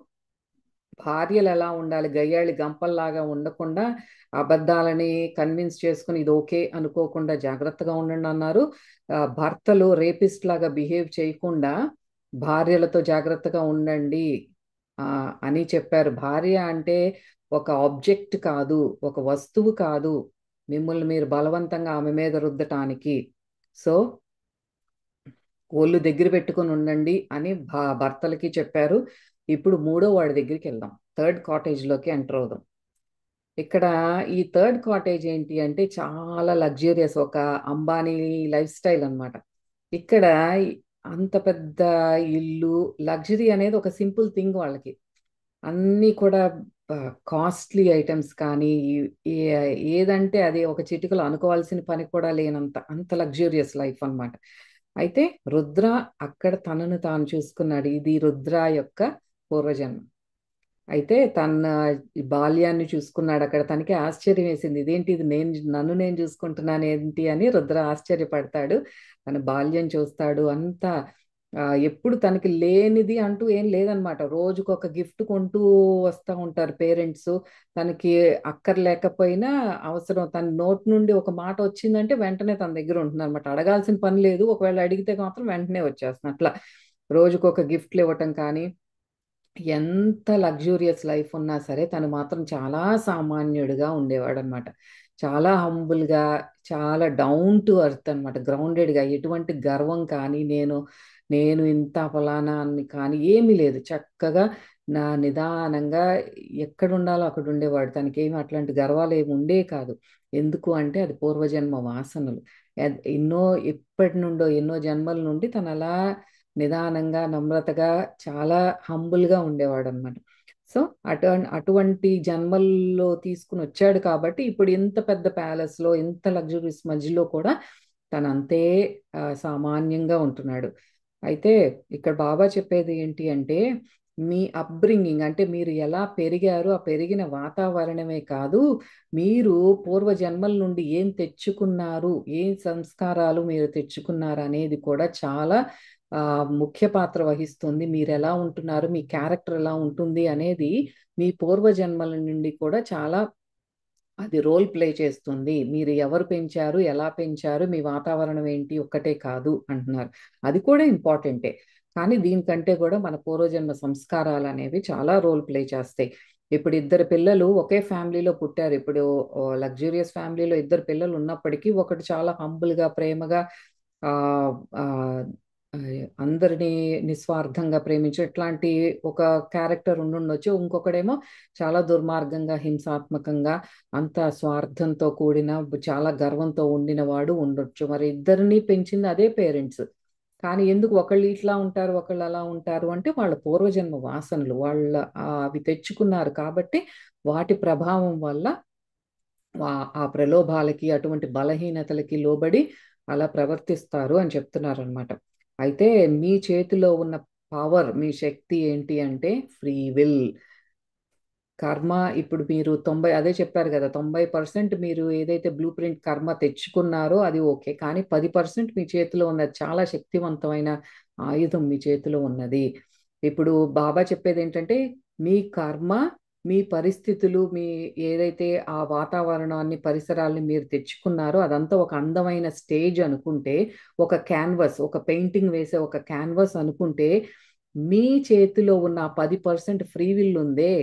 భార్యలు ఎలా ఉండాలి, గయ్యాళి గంపల్లాగా ఉండకుండా, అబద్ధాలని కన్విన్స్ చేసుకుని ఇది ఓకే అనుకోకుండా జాగ్రత్తగా ఉండండి అన్నారు. భర్తలు రేపిస్ట్ లాగా బిహేవ్ చేయకుండా భార్యలతో జాగ్రత్తగా ఉండండి అని చెప్పారు. భార్య అంటే ఒక ఆబ్జెక్ట్ కాదు, ఒక వస్తువు కాదు, మిమ్మల్ని మీరు బలవంతంగా ఆమె మీద రుద్దటానికి. సో ఒళ్ళు దగ్గర పెట్టుకుని ఉండండి అని భర్తలకి చెప్పారు. ఇప్పుడు 3వ వాడి దగ్గరికి వెళ్దాం. థర్డ్ కాటేజ్లోకి ఎంటర్ అవుదాం. ఇక్కడ ఈ థర్డ్ కాటేజ్ ఏంటి అంటే చాలా లగ్జూరియస్, ఒక అంబానీ లైఫ్ స్టైల్ అన్నమాట. ఇక్కడ అంత పెద్ద ఇల్లు, లగ్జరీ అనేది ఒక సింపుల్ థింగ్ వాళ్ళకి. అన్నీ కూడా కాస్ట్లీ ఐటమ్స్ కానీ, ఏదంటే అది ఒక చిటికలో అనుకోవాల్సిన పని కూడా లేనంత అంత లగ్జూరియస్ లైఫ్ అన్నమాట. అయితే రుద్ర అక్కడ తనను తాను చూసుకున్నాడు. ఇది రుద్ర యొక్క పూర్వజన్మ. అయితే తన బాల్యాన్ని చూసుకున్నాడు అక్కడ. తనకి ఆశ్చర్యం వేసింది, ఇదేంటి ఇది, నన్ను నేను చూసుకుంటున్నాను ఏంటి అని రుద్ర ఆశ్చర్యపడతాడు. తన బాల్యం చూస్తాడు అంతా. ఎప్పుడు తనకి లేనిది అంటూ ఏం లేదనమాట. రోజుకొక గిఫ్ట్ కొంటూ వస్తూ ఉంటారు పేరెంట్స్. తనకి అక్కర్లేకపోయినా అవసరం తన నోటి నుండి ఒక మాట వచ్చిందంటే వెంటనే తన దగ్గర ఉంటుంది అనమాట. అడగాల్సిన పని లేదు, ఒకవేళ అడిగితే మాత్రం వెంటనే వచ్చేస్తుంది అట్లా. రోజుకొక గిఫ్ట్లు ఇవ్వటం కానీ, ఎంత లగ్జూరియస్ లైఫ్ ఉన్నా సరే తను మాత్రం చాలా సామాన్యుడిగా ఉండేవాడు అనమాట. చాలా హంబుల్గా, చాలా డౌన్ టు ఎర్త్ అనమాట. గ్రౌండెడ్గా, ఎటువంటి గర్వం కానీ, నేను నేను ఇంత ఫలానా అని కానీ ఏమీ లేదు. చక్కగా నిదానంగా ఎక్కడ ఉండాలో అక్కడ ఉండేవాడు. తనకి ఏమి అట్లాంటి గర్వాలు ఏమి ఉండే కాదు. ఎందుకు అంటే అది పూర్వజన్మ వాసనలు. ఎన్నో ఎప్పటి నుండో, ఎన్నో జన్మల నుండి తను అలా నిదానంగా, నమ్రతగా, చాలా హంబుల్గా ఉండేవాడు అనమాట. సో అటువంటి జన్మల్లో తీసుకుని వచ్చాడు కాబట్టి ఇప్పుడు ఇంత పెద్ద ప్యాలెస్లో, ఇంత లగ్జరీస్ మధ్యలో కూడా తను అంతే సామాన్యంగా ఉంటున్నాడు. అయితే ఇక్కడ బాబా చెప్పేది ఏంటి అంటే, మీ అప్బ్రింగింగ్ అంటే మీరు ఎలా పెరిగారు, ఆ పెరిగిన వాతావరణమే కాదు, మీరు పూర్వ జన్మల నుండి ఏం తెచ్చుకున్నారు, ఏం సంస్కారాలు మీరు తెచ్చుకున్నారు అనేది కూడా చాలా ముఖ్య పాత్ర వహిస్తుంది. మీరు ఎలా ఉంటున్నారు, మీ క్యారెక్టర్ ఎలా ఉంటుంది అనేది మీ పూర్వజన్మల నుండి కూడా చాలా అది రోల్ ప్లే చేస్తుంది. మీరు ఎవరు పెంచారు, ఎలా పెంచారు, మీ వాతావరణం ఏంటి ఒక్కటే కాదు అంటున్నారు. అది కూడా ఇంపార్టెంటే. కానీ దీనికంటే కూడా మన పూర్వజన్మ సంస్కారాలు అనేవి చాలా రోల్ ప్లే చేస్తాయి. ఇప్పుడు ఇద్దరు పిల్లలు ఒకే ఫ్యామిలీలో పుట్టారు. ఇప్పుడు లగ్జూరియస్ ఫ్యామిలీలో ఇద్దరు పిల్లలు ఉన్నప్పటికీ ఒకటి చాలా హంబుల్గా, ప్రేమగా, ఆ ఆ అందరినీ నిస్వార్థంగా ప్రేమించే ఇట్లాంటి ఒక క్యారెక్టర్ ఉండుండొచ్చు. ఇంకొకడేమో చాలా దుర్మార్గంగా, హింసాత్మకంగా, అంత స్వార్థంతో కూడిన, చాలా గర్వంతో ఉండిన వాడు ఉండొచ్చు. మరి ఇద్దరిని పెంచింది అదే పేరెంట్స్. కానీ ఎందుకు ఒకళ్ళు ఇట్లా ఉంటారు, ఒకళ్ళు అలా ఉంటారు అంటే వాళ్ళ పూర్వజన్మ వాసనలు, వాళ్ళ అవి తెచ్చుకున్నారు కాబట్టి వాటి ప్రభావం వల్ల ఆ ప్రలోభాలకి, అటువంటి బలహీనతలకి లోబడి అలా ప్రవర్తిస్తారు అని చెప్తున్నారు అనమాట. అయితే మీ చేతిలో ఉన్న పవర్, మీ శక్తి ఏంటి అంటే ఫ్రీ విల్. కర్మ ఇప్పుడు మీరు అదే చెప్పారు కదా, 90% మీరు ఏదైతే బ్లూ ప్రింట్ కర్మ తెచ్చుకున్నారో అది ఓకే. కానీ 10% మీ చేతిలో ఉన్నది, చాలా శక్తివంతమైన ఆయుధం మీ చేతిలో ఉన్నది. ఇప్పుడు బాబా చెప్పేది ఏంటంటే, మీ కర్మ, మీ పరిస్థితులు, మీ ఏదైతే ఆ వాతావరణాన్ని, పరిసరాల్ని మీరు తెచ్చుకున్నారో అదంతా ఒక అందమైన స్టేజ్ అనుకుంటే, ఒక క్యాన్వస్, ఒక పెయింటింగ్ వేసే ఒక క్యాన్వస్ అనుకుంటే, మీ చేతిలో ఉన్న 10% ఫ్రీ విల్ ఉందే,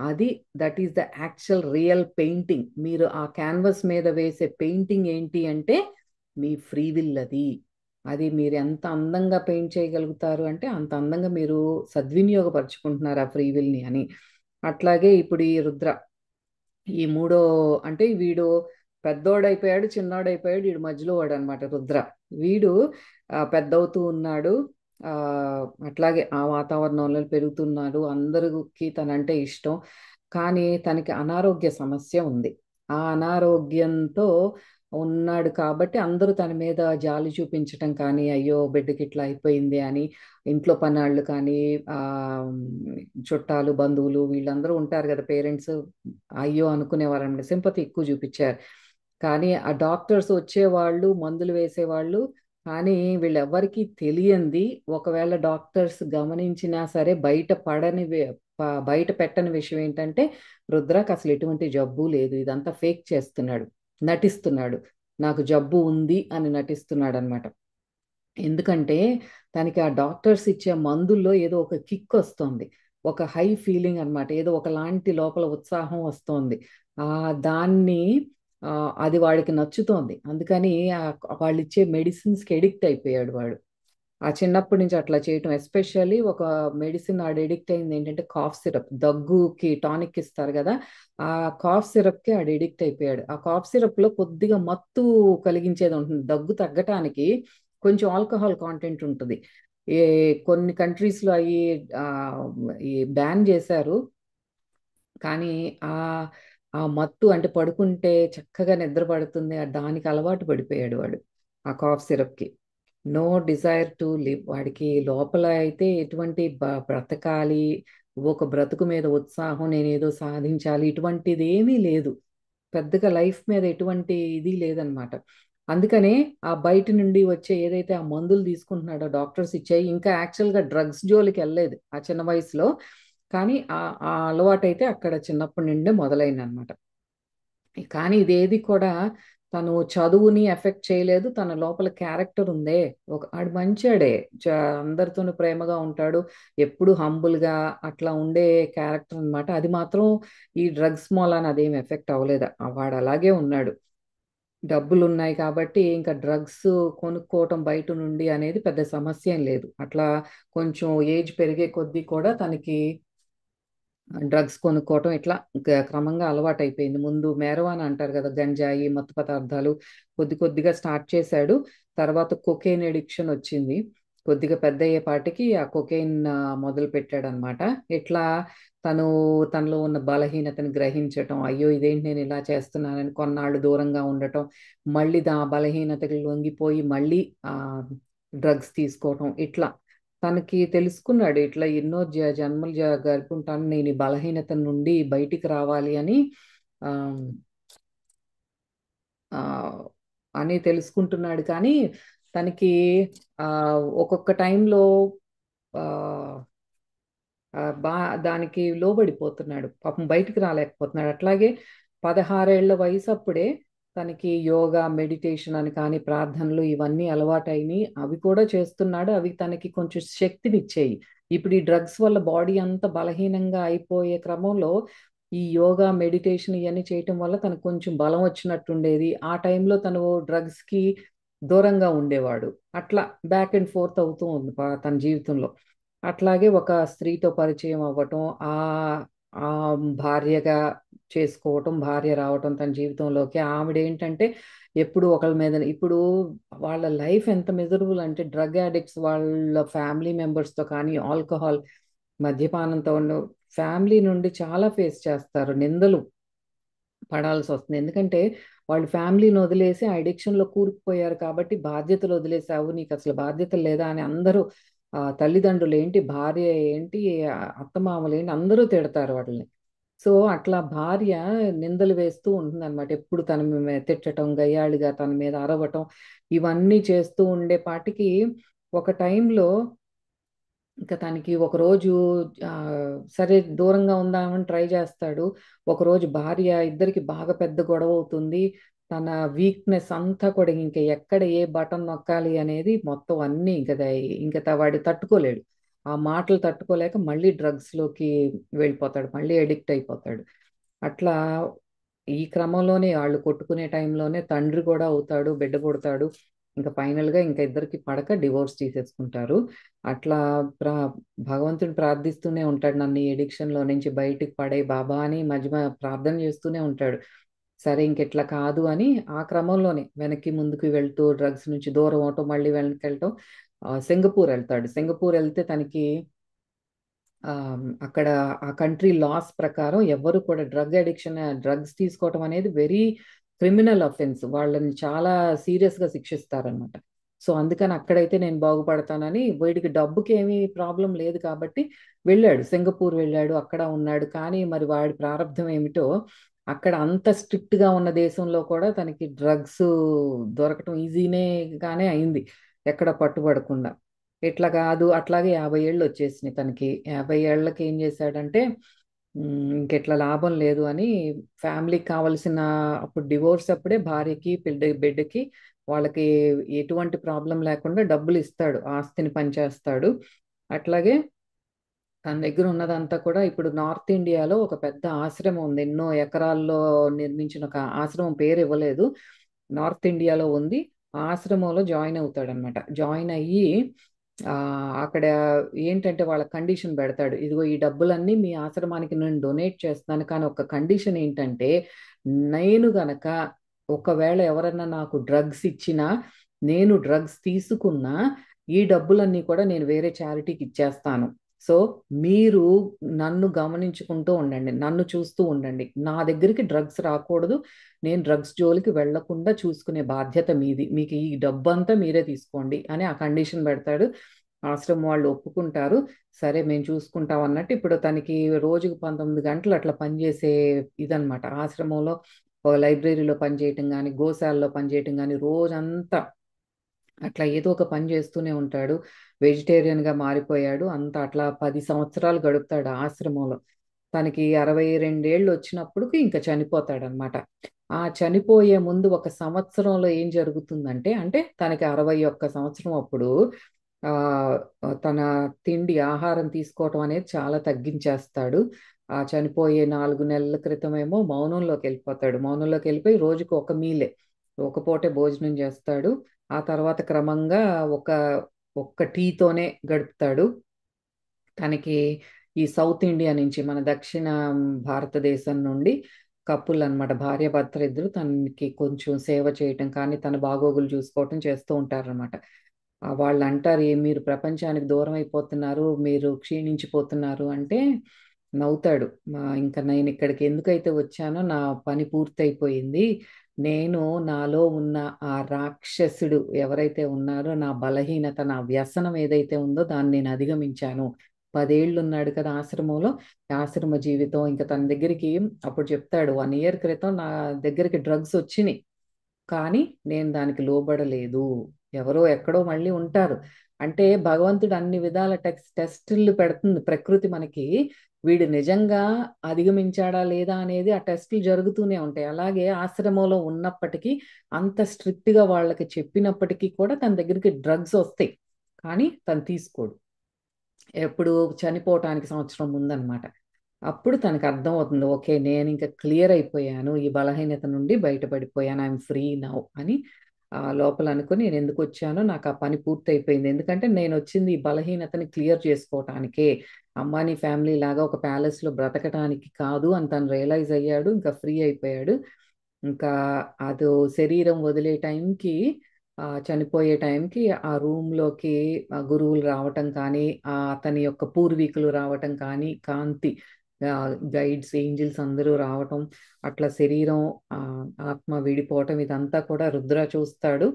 అది that is the actual real painting. మీరు ఆ క్యాన్వస్ మీద వేసే పెయింటింగ్ ఏంటి అంటే మీ ఫ్రీ విల్. అది అది మీరు ఎంత అందంగా పెయింట్ చేయగలుగుతారు అంటే అంత అందంగా మీరు సద్వినియోగపరుచుకుంటున్నారు ఆ ఫ్రీ విల్ని అని. అట్లాగే ఇప్పుడు ఈ రుద్ర, ఈ మూడో అంటే వీడు పెద్దోడైపోయాడు, చిన్నోడైపోయాడు, వీడు మధ్యలో వాడు అనమాట రుద్ర. వీడు పెద్దవుతూ ఉన్నాడు. ఆ అట్లాగే ఆ వాతావరణంలో పెరుగుతున్నాడు. అందరికి తనంటే ఇష్టం. కానీ తనకి అనారోగ్య సమస్య ఉంది. ఆ అనారోగ్యంతో ఉన్నాడు కాబట్టి అందరూ తన మీద జాలి చూపించటం కానీ, అయ్యో బిడ్డకి ఇట్లా అయిపోయింది అని, ఇంట్లో పనాళ్ళు కానీ, ఆ చుట్టాలు, బంధువులు వీళ్ళందరూ ఉంటారు కదా పేరెంట్స్, అయ్యో అనుకునేవారు అనమాట. సింపతి ఎక్కువ చూపించారు. కానీ ఆ డాక్టర్స్ వచ్చేవాళ్ళు, మందులు వేసేవాళ్ళు, కానీ వీళ్ళెవ్వరికీ తెలియంది, ఒకవేళ డాక్టర్స్ గమనించినా సరే బయట పెట్టని విషయం ఏంటంటే రుద్రకు అసలు ఎటువంటి జబ్బు లేదు, ఇదంతా ఫేక్ చేస్తున్నాడు, నటిస్తున్నాడు, నాకు జబ్బు ఉంది అని నటిస్తున్నాడు అనమాట. ఎందుకంటే తనకి ఆ డాక్టర్స్ ఇచ్చే మందుల్లో ఏదో ఒక కిక్ వస్తుంది, ఒక హై ఫీలింగ్ అన్నమాట, ఏదో ఒకలాంటి లోపల ఉత్సాహం వస్తుంది. ఆ దాన్ని ఆ, అది వాడికి నచ్చుతోంది. అందుకని వాళ్ళు ఇచ్చే మెడిసిన్స్కి ఎడిక్ట్ అయిపోయాడు వాడు. ఆ చిన్నప్పటి నుంచి అట్లా చేయటం, ఎస్పెషల్లీ ఒక మెడిసిన్ ఆడు ఎడిక్ట్ అయింది ఏంటంటే కాఫ్ సిరప్, దగ్గుకి టానిక్ ఇస్తారు కదా, ఆ కాఫ్ సిరప్ కి ఆడు ఎడిక్ట్ అయిపోయాడు. ఆ కాఫ్ సిరప్ లో కొద్దిగా మత్తు కలిగించేది ఉంటుంది, దగ్గు తగ్గటానికి కొంచెం ఆల్కహాల్ కాంటెంట్ ఉంటుంది. ఏ కొన్ని కంట్రీస్ లో అవి ఆ, ఈ బ్యాన్ చేశారు. కానీ ఆ ఆ మత్తు అంటే పడుకుంటే చక్కగా నిద్ర పడుతుంది, దానికి అలవాటు పడిపోయాడు వాడు ఆ కాఫ్ సిరప్కి. నో డిజైర్ టు లివ్, వాడికి లోపల అయితే ఎటువంటి బ్రతకాలి, ఒక బ్రతుకు మీద ఉత్సాహం, నేను ఏదో సాధించాలి, ఇటువంటిది ఏమీ లేదు. పెద్దగా లైఫ్ మీద ఎటువంటి ఇది లేదనమాట. అందుకనే ఆ బయట నుండి వచ్చే ఏదైతే ఆ మందులు తీసుకుంటున్నాడో డాక్టర్స్ ఇచ్చాయి, ఇంకా యాక్చువల్గా డ్రగ్స్ జోలికి వెళ్ళలేదు ఆ చిన్న వయసులో. కానీ ఆ అలవాటు అయితే అక్కడ చిన్నప్పటి నుండే మొదలైంది అనమాట. కానీ ఇదేది కూడా తను చదువుని ఎఫెక్ట్ చేయలేదు. తన లోపల క్యారెక్టర్ ఉందే, ఒక ఆడు మంచాడే, అందరితోనూ ప్రేమగా ఉంటాడు, ఎప్పుడు హంబుల్ గా అట్లా ఉండే క్యారెక్టర్ అన్నమాట. అది మాత్రం ఈ డ్రగ్స్ మూలాన అదేం ఎఫెక్ట్ అవ్వలేదు. వాడు అలాగే ఉన్నాడు. డబ్బులు ఉన్నాయి కాబట్టి ఇంకా డ్రగ్స్ కొనుక్కోవటం బయట నుండి అనేది పెద్ద సమస్య ఏం లేదు. అట్లా కొంచెం ఏజ్ పెరిగే కొద్దీ కూడా తనకి డ్రగ్స్ కొనుక్కోవటం ఇట్లా క్రమంగా అలవాటు అయిపోయింది. ముందు మేరవాన అంటారు కదా, గంజాయి మత్తు పదార్థాలు కొద్ది కొద్దిగా స్టార్ట్ చేశాడు. తర్వాత కొకేన్ ఎడిక్షన్ వచ్చింది. కొద్దిగా పెద్ద అయ్యేపాటికి ఆ కొకేన్ మొదలు పెట్టాడు అనమాట. ఇట్లా తను తనలో ఉన్న బలహీనతని గ్రహించటం, అయ్యో ఇదేంటి నేను ఇలా చేస్తున్నానని కొన్నాళ్ళు దూరంగా ఉండటం, మళ్ళీ ఆ బలహీనతకి లొంగిపోయి మళ్ళీ ఆ డ్రగ్స్ తీసుకోవటం, ఇట్లా తనకి తెలుసుకున్నాడు. ఇట్లా ఎన్నో జన్మలు గడుపుంటాను, నేను ఈ బలహీనత నుండి బయటికి రావాలి అని ఆ, ఆ, అని తెలుసుకుంటున్నాడు. కానీ తనకి ఆ, ఒక్కొక్క టైంలో ఆ, బా దానికి లోబడిపోతున్నాడు, పాపం బయటికి రాలేకపోతున్నాడు. అట్లాగే 16 ఏళ్ల వయసు అప్పుడే తనకి యోగా మెడిటేషన్ అని కానీ ప్రార్థనలు ఇవన్నీ అలవాటైనవి, అవి కూడా చేస్తున్నాడు. అవి తనకి కొంచెం శక్తినిచ్చేయి. ఇప్పుడు ఈ డ్రగ్స్ వల్ల బాడీ అంతా బలహీనంగా అయిపోయే క్రమంలో ఈ యోగా మెడిటేషన్ ఇవన్నీ చేయటం వల్ల తనకు కొంచెం బలం వచ్చినట్టుండేది. ఆ టైంలో తను డ్రగ్స్కి దూరంగా ఉండేవాడు. అట్లా బ్యాక్ అండ్ ఫోర్త్ అవుతూ ఉంది తన జీవితంలో. అట్లాగే ఒక స్త్రీతో పరిచయం అవ్వటం, ఆ ఆ భార్యగా చేసుకోవటం, భార్య రావటం తన జీవితంలోకి. ఆవిడ ఏంటంటే ఎప్పుడు ఒకళ్ళ మీద, ఇప్పుడు వాళ్ళ లైఫ్ ఎంత మిజరబుల్ అంటే, డ్రగ్ అడిక్ట్స్ వాళ్ళ ఫ్యామిలీ మెంబర్స్తో కానీ ఆల్కహాల్ మద్యపానంతో ఉన్న ఫ్యామిలీ నుండి చాలా ఫేస్ చేస్తారు, నిందలు పడాల్సి వస్తుంది. ఎందుకంటే వాళ్ళు ఫ్యామిలీని వదిలేసి ఆ అడిక్షన్లో కూరుకుపోయారు కాబట్టి, బాధ్యతలు వదిలేసావు, నీకు అసలు బాధ్యతలు లేదా అని అందరూ, తల్లిదండ్రులు ఏంటి, భార్య ఏంటి, అత్తమామలు ఏంటి, అందరూ తిడతారు వాళ్ళని. సో అట్లా భార్య నిందలు వేస్తూ ఉంటుంది అనమాట. ఎప్పుడు తన తిట్టడం, గయ్యాళిగా తన మీద అరవటం, ఇవన్నీ చేస్తూ ఉండే పాటికి ఒక టైంలో ఇంకా తనకి ఒకరోజు ఆ, సరే దూరంగా ఉందామని ట్రై చేస్తాడు. ఒకరోజు భార్య, ఇద్దరికి బాగా పెద్ద గొడవ అవుతుంది. తన వీక్నెస్ అంతా కూడా ఇంకా ఎక్కడ ఏ బటన్ నొక్కాలి అనేది మొత్తం అన్నీ ఇంకా వాడు తట్టుకోలేడు. ఆ మాటలు తట్టుకోలేక మళ్ళీ డ్రగ్స్లోకి వెళ్ళిపోతాడు, మళ్ళీ అడిక్ట్ అయిపోతాడు. అట్లా ఈ క్రమంలోనే వాళ్ళు కొట్టుకునే టైంలోనే తండ్రి కూడా అవుతాడు, బిడ్డ పుడతాడు. ఇంకా ఫైనల్గా ఇంకా ఇద్దరికి పడక డివోర్స్ తీసేసుకుంటారు. అట్లా ప్రా భగవంతుడు ప్రార్థిస్తూనే ఉంటాడు, నన్ను ఈ ఎడిక్షన్లో నుంచి బయటికి పడే బాబా అని మధ్య ప్రార్థన చేస్తూనే ఉంటాడు. సరే ఇంకెట్లా కాదు అని ఆ క్రమంలోనే వెనక్కి ముందుకు వెళ్తూ డ్రగ్స్ నుంచి దూరం అవటం, మళ్ళీ వెనక్కి వెళ్ళటం. సింగపూర్ వెళ్తాడు. సింగపూర్ వెళ్తే తనకి ఆ, అక్కడ ఆ కంట్రీ లాస్ ప్రకారం ఎవ్వరు కూడా డ్రగ్స్ తీసుకోవటం అనేది వెరీ క్రిమినల్ అఫెన్స్, వాళ్ళని చాలా సీరియస్ గా శిక్షిస్తారనమాట. సో అందుకని అక్కడైతే నేను బాగుపడతానని, వీడికి డబ్బుకి ఏమీ ప్రాబ్లం లేదు కాబట్టి వెళ్ళాడు, సింగపూర్ వెళ్ళాడు, అక్కడ ఉన్నాడు. కానీ మరి వాడి ప్రారంధం ఏమిటో, అక్కడ అంత స్ట్రిక్ట్ గా ఉన్న దేశంలో కూడా తనకి డ్రగ్స్ దొరకటం ఈజీనే గానే అయింది, ఎక్కడ పట్టుబడకుండా. ఇట్లా కాదు, అట్లాగే 50 ఏళ్ళు వచ్చేసినాయి తనకి. 50 ఏళ్ళకి ఏం చేశాడంటే, ఇంకెట్లా లాభం లేదు అని ఫ్యామిలీకి కావలసిన, అప్పుడు డివోర్స్ అప్పుడే భార్యకి బిడ్డకి వాళ్ళకి ఎటువంటి ప్రాబ్లం లేకుండా డబ్బులు ఇస్తాడు, ఆస్తిని పంచేస్తాడు. అట్లాగే తన దగ్గర ఉన్నదంతా కూడా, ఇప్పుడు నార్త్ ఇండియాలో ఒక పెద్ద ఆశ్రమం ఉంది, ఎన్నో ఎకరాల్లో నిర్మించిన ఒక ఆశ్రమం, పేరు ఇవ్వలేదు, నార్త్ ఇండియాలో ఉంది. ఆ ఆశ్రమంలో జాయిన్ అవుతాడనమాట. జాయిన్ అయ్యి అక్కడ ఏంటంటే వాళ్ళ కండిషన్ పెడతాడు. ఇదిగో ఈ డబ్బులన్నీ మీ ఆశ్రమానికి నేను డొనేట్ చేస్తున్నాను. కానీ ఒక కండిషన్ ఏంటంటే, నేను గనక ఒకవేళ ఎవరన్నా నాకు డ్రగ్స్ ఇచ్చినా, నేను డ్రగ్స్ తీసుకున్నా, ఈ డబ్బులన్నీ కూడా నేను వేరే చారిటీకి ఇచ్చేస్తాను. సో మీరు నన్ను గమనించుకుంటూ ఉండండి. నన్ను చూస్తూ ఉండండి. నా దగ్గరికి డ్రగ్స్ రాకూడదు. నేను డ్రగ్స్ జోలికి వెళ్లకుండా చూసుకునే బాధ్యత మీది. మీకు ఈ డబ్బంతా మీరే తీసుకోండి అని ఆ కండిషన్ పెడతాడు. ఆశ్రమం వాళ్ళు ఒప్పుకుంటారు. సరే మేము చూసుకుంటాం అన్నట్టు ఇప్పుడు తనకి రోజుకు 19 గంటలు అట్లా పనిచేసే ఇదనమాట. ఆశ్రమంలో ఒక లైబ్రరీలో పనిచేయటం కానీ, గోశాలలో పనిచేయటం కానీ, రోజంతా అట్లా ఏదో ఒక పని చేస్తూనే ఉంటాడు. వెజిటేరియన్గా మారిపోయాడు. అంత అట్లా 10 సంవత్సరాలు గడుపుతాడు ఆ ఆశ్రమంలో. తనకి 62 ఏళ్ళు వచ్చినప్పటికి ఇంకా చనిపోతాడనమాట. ఆ చనిపోయే ముందు ఒక సంవత్సరంలో ఏం జరుగుతుందంటే, అంటే తనకి 61 సంవత్సరం అప్పుడు ఆ తన తిండి ఆహారం తీసుకోవటం అనేది చాలా తగ్గించేస్తాడు. ఆ చనిపోయే 4 నెలల క్రితమేమో మౌనంలోకి వెళ్ళిపోతాడు. మౌనంలోకి వెళ్ళిపోయి రోజుకు ఒక మీలే, ఒక పూటే భోజనం చేస్తాడు. ఆ తర్వాత క్రమంగా ఒక ఒక్క టీతోనే గడుపుతాడు. తనకి ఈ సౌత్ ఇండియా నుంచి మన దక్షిణ భారతదేశం నుండి కపుల్ అన్నమాట, భార్యాభర్తలు ఇద్దరు తనకి కొంచెం సేవ చేయటం కానీ తన బాగోగులు చూసుకోవటం చేస్తూ ఉంటారన్నమాట. వాళ్ళు అంటారు, మీరు ప్రపంచానికి దూరం అయిపోతున్నారు, మీరు క్షీణించిపోతున్నారు అంటే నవ్వుతాడు. ఇంకా నేను ఇక్కడికి ఎందుకైతే వచ్చానో నా పని పూర్తయిపోయింది. నేను నాలో ఉన్న ఆ రాక్షసుడు ఎవరైతే ఉన్నారో, నా బలహీనత, నా వ్యసనం ఏదైతే ఉందో దాన్ని నేను అధిగమించాను. 10 ఏళ్ళు ఉన్నాడు కదా ఆశ్రమంలో, ఆశ్రమ జీవితం ఇంకా తన దగ్గరికి అప్పుడు చెప్తాడు, 1 ఇయర్ క్రితం నా దగ్గరికి డ్రగ్స్ వచ్చినాయి, కానీ నేను దానికి లోబడలేదు. ఎవరో ఎక్కడో మళ్ళీ ఉంటారు. అంటే భగవంతుడు అన్ని విధాల టెస్టులు పెడుతుంది ప్రకృతి మనకి. వీడు నిజంగా అధిగమించాడా లేదా అనేది ఆ టెస్టులు జరుగుతూనే ఉంటాయి. అలాగే ఆశ్రమంలో ఉన్నప్పటికీ, అంత స్ట్రిక్ట్గా వాళ్ళకి చెప్పినప్పటికీ కూడా తన దగ్గరికి డ్రగ్స్ వస్తాయి, కానీ తను తీసుకోడు. ఎప్పుడు చనిపోవటానికి సంవత్సరం ముందనమాట. అప్పుడు తనకు అర్థం అవుతుంది, ఓకే నేను ఇంకా క్లియర్ అయిపోయాను, ఈ బలహీనత నుండి బయటపడిపోయాను, ఐఎమ్ ఫ్రీ నౌ అని లోపల అనుకుని నేను ఎందుకు వచ్చానో నాకు ఆ పని పూర్తి అయిపోయింది. ఎందుకంటే నేను వచ్చింది ఈ బలహీనతని క్లియర్ చేసుకోవటానికే, అంబానీ ఫ్యామిలీ లాగా ఒక ప్యాలెస్లో బ్రతకటానికి కాదు అని తను రియలైజ్ అయ్యాడు. ఇంకా ఫ్రీ అయిపోయాడు. ఇంకా అదో శరీరం వదిలే టైంకి, చనిపోయే టైంకి ఆ రూమ్లోకి గురువులు రావటం కానీ, అతని యొక్క పూర్వీకులు రావటం కానీ, కాంతి గైడ్స్ ఏంజిల్స్ అందరూ రావటం, అట్లా శరీరం ఆ, ఆత్మ విడిపోవటం ఇదంతా కూడా రుద్ర చూస్తాడు.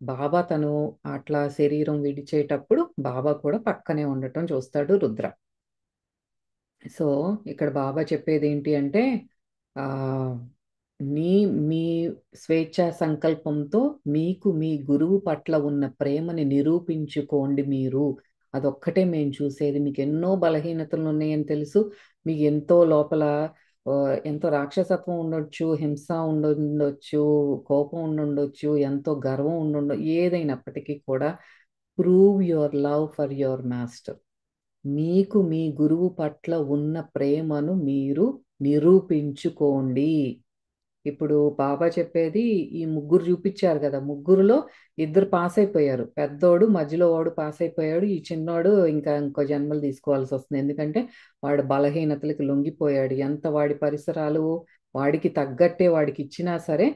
బాబా తను అట్లా శరీరం విడిచేటప్పుడు బాబా కూడా పక్కనే ఉండటం చూస్తాడు రుద్ర. సో ఇక్కడ బాబా చెప్పేది ఏంటి అంటే, ఆ మీ మీ స్వేచ్ఛా సంకల్పంతో మీకు మీ గురువు పట్ల ఉన్న ప్రేమని నిరూపించుకోండి మీరు. అదొక్కటే మేము చూసేది. మీకు ఎన్నో బలహీనతలు ఉన్నాయని తెలుసు. మీకు ఎంతో లోపల ఎంతో రాక్షసత్వం ఉండొచ్చు, హింస ఉండుండొచ్చు, కోపం ఉండుండొచ్చు, ఎంతో గర్వం ఏదైనప్పటికీ కూడా prove your love for your master. మీకు మీ గురువు పట్ల ఉన్న ప్రేమను మీరు నిరూపించుకోండి. ఇప్పుడు బాబా చెప్పేది, ఈ ముగ్గురు చూపించారు కదా, ముగ్గురులో ఇద్దరు పాస్ అయిపోయారు. పెద్దోడు మధ్యలో వాడు పాస్ అయిపోయాడు. ఈ చిన్నోడు ఇంకా ఇంకో జన్మలు తీసుకోవాల్సి వస్తుంది. ఎందుకంటే వాడు బలహీనతలకు లొంగిపోయాడు. ఎంత వాడి పరిసరాలు వాడికి తగ్గట్టే వాడికి ఇచ్చినా సరే